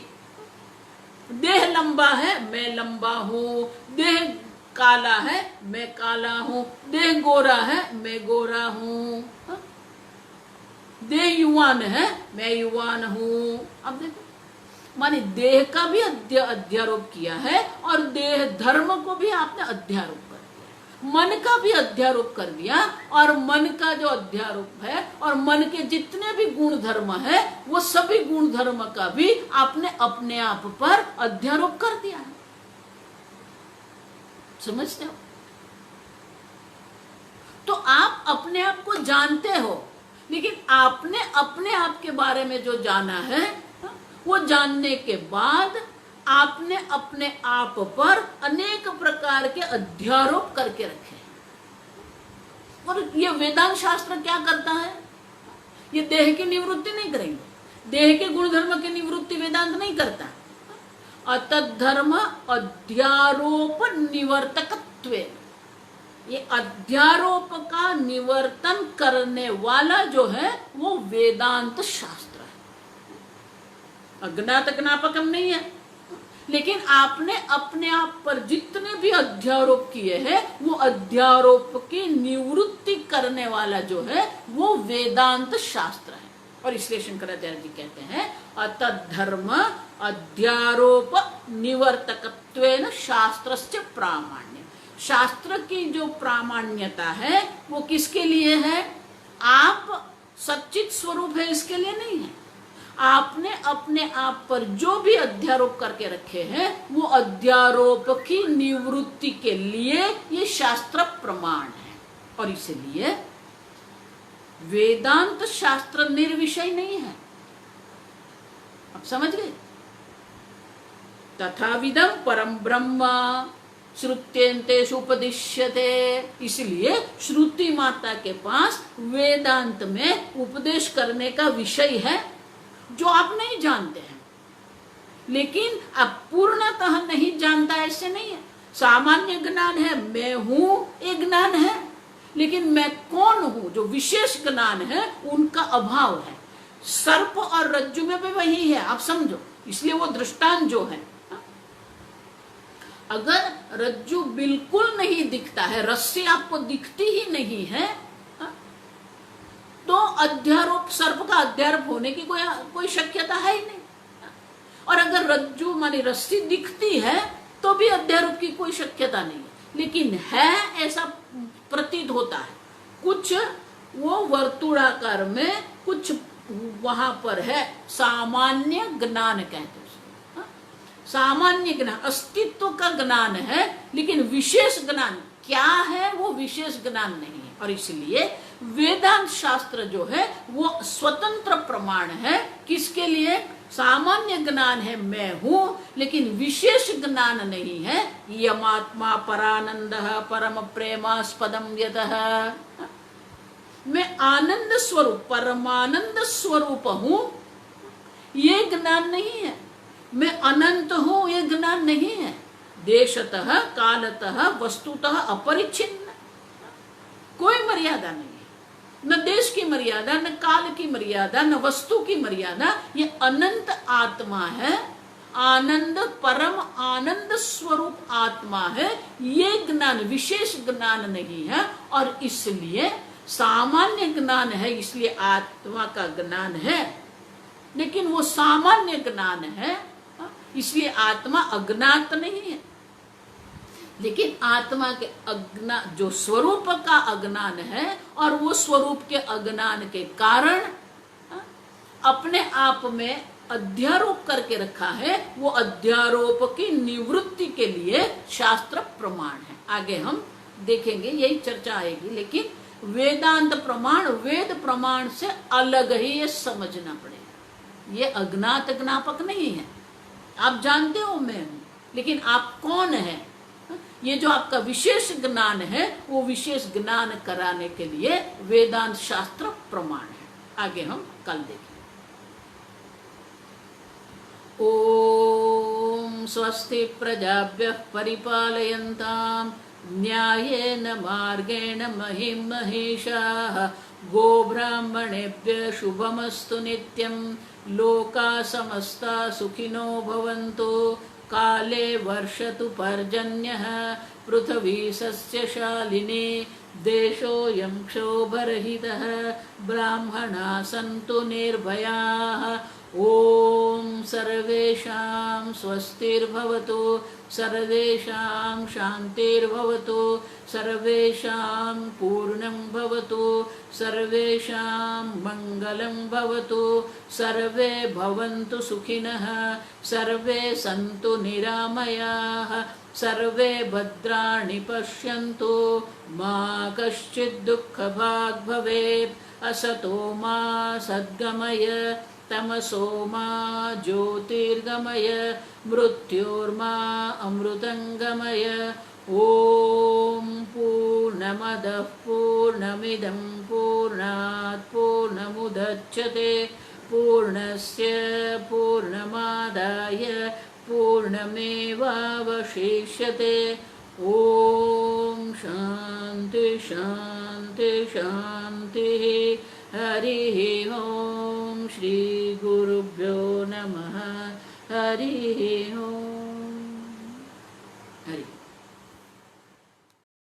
देह लंबा है, मैं लंबा हूं। देह काला है, मैं काला हूं। देह गोरा है, मैं गोरा हूं। देह युवान है, मैं युवान हूं। अब देखो, माने देह का भी अध्यारोप किया है और देह धर्म को भी आपने अध्यारोप कर दिया। मन का भी अध्यारोप कर दिया, और मन का जो अध्यारोप है और मन के जितने भी गुण धर्म है वो सभी गुण धर्म का भी आपने अपने आप पर अध्यारोप कर दिया है। समझते हो? तो आप अपने आप को जानते हो, लेकिन आपने अपने आप के बारे में जो जाना है वो जानने के बाद आपने अपने आप पर अनेक प्रकार के अध्यारोप करके रखे। और ये वेदांत शास्त्र क्या करता है? ये देह की निवृत्ति नहीं करेंगे। देह के गुण धर्म की निवृत्ति वेदांत नहीं करता। अतद्धर्म अध्यारोप निवर्तकत्व, ये अध्यारोप का निवर्तन करने वाला जो है वो वेदांत शास्त्र। अज्ञात ज्ञापकम नहीं है, लेकिन आपने अपने आप पर जितने भी अध्यारोप किए हैं वो अध्यारोप की निवृत्ति करने वाला जो है वो वेदांत शास्त्र है। और इसलिए शंकराचार्य जी कहते हैं अतद्धर्म अध्यारोप निवर्तकत्वेन शास्त्रस्य प्रामाण्य। शास्त्र की जो प्रामाण्यता है वो किसके लिए है? आप सच्चित स्वरूप है इसके लिए नहीं है। आपने अपने आप पर जो भी अध्यारोप करके रखे हैं वो अध्यारोप की निवृत्ति के लिए ये शास्त्र प्रमाण है। और इसलिए वेदांत शास्त्र निर्विषय नहीं है। अब समझ गए? तथाविदं परम ब्रह्म श्रुत्यंतेषु उपदिश्यते। इसलिए श्रुति माता के पास वेदांत में उपदेश करने का विषय है जो आप नहीं जानते हैं। लेकिन अब पूर्णतः नहीं जानता ऐसे नहीं है। सामान्य ज्ञान है, मैं हूं, एक ज्ञान है, लेकिन मैं कौन हूं जो विशेष ज्ञान है उनका अभाव है। सर्प और रज्जु में भी वही है, आप समझो। इसलिए वो दृष्टांत जो है, अगर रज्जु बिल्कुल नहीं दिखता है, रस्सी आपको दिखती ही नहीं है, तो अध्यारोप, सर्प का अध्यारोप होने की कोई शक्यता है ही नहीं। और अगर रज्जु मानी रस्सी दिखती है तो भी अध्यारोप की कोई शक्यता नहीं है। लेकिन है ऐसा प्रतीत होता है। कुछ वो वर्तुड़ाकार में कुछ वहां पर है, सामान्य ज्ञान कहते हैं। सामान्य ज्ञान अस्तित्व का ज्ञान है, लेकिन विशेष ज्ञान क्या है वो विशेष ज्ञान नहीं है। और इसलिए वेदांत शास्त्र जो है वो स्वतंत्र प्रमाण है। किसके लिए? सामान्य ज्ञान है मैं हूं, लेकिन विशेष ज्ञान नहीं है। यमात्मा परानंद परम प्रेमास्पदम यतः, मैं आनंद स्वरूप परमानंद स्वरूप हूं, ये ज्ञान नहीं है। मैं अनंत हूं, ये ज्ञान नहीं है। देशतः कालतः वस्तुतः अपरिच्छिन्न, कोई मर्यादा नहीं है, न देश की मर्यादा, न काल की मर्यादा, न वस्तु की मर्यादा। ये अनंत आत्मा है, आनंद, परम आनंद स्वरूप आत्मा है। ये ज्ञान विशेष ज्ञान नहीं है, और इसलिए सामान्य ज्ञान है, इसलिए आत्मा का ज्ञान है, लेकिन वो सामान्य ज्ञान है, इसलिए आत्मा अज्ञात नहीं है। लेकिन आत्मा के अज्ञान, जो स्वरूप का अज्ञान है, और वो स्वरूप के अज्ञान के कारण अपने आप में अध्यारोप करके रखा है, वो अध्यारोप की निवृत्ति के लिए शास्त्र प्रमाण है। आगे हम देखेंगे, यही चर्चा आएगी। लेकिन वेदांत प्रमाण वेद प्रमाण से अलग ही ये समझना पड़ेगा। ये अज्ञात ज्ञापक नहीं है, आप जानते हो मैं हूं, लेकिन आप कौन है? ये जो आपका विशेष ज्ञान है, वो विशेष ज्ञान कराने के लिए वेदांत शास्त्र प्रमाण है। आगे हम कल देखेंगे। ओम स्वस्ति प्रजाभ्यः परिपालयन्ताम् न्यायेन मार्गेण महिं महिषाः गोब्राह्मणेभ्यः शुभमस्तु नित्यं लोकाः समस्ताः सुखिनो भवन्तु काले वर्षतु पर्जन्यः पृथिवी सस्यशालिनी देशोऽयं क्षोभरहितः ब्राह्मणाः सन्तु निर्भयाः ओम सर्वेषां स्वस्तिर्भवतु सर्वेषां शान्तिर्भवतु सर्वेषां पूर्णं भवतु सर्वेषां मङ्गलं भवतु सर्वे भवन्तु सुखिनः सर्वे सन्तु निरामयाः सर्वे भद्राणि पश्यन्तु मा कश्चित् दुःखभाग् भवेत् असतो मा सद्गमय तमसो मा ज्योतिर्गमय मृत्योर्मा अमृतंगमय ओम पूर्णमदः पूर्णमिदं पूर्णात् पूर्णमुदच्यते पूर्णस्य पूर्णमादाय पूर्णमेवावशिष्यते ओम शांति शांति शांति हरिः ओम श्री गुरुभ्यो नमः हरिः ओम।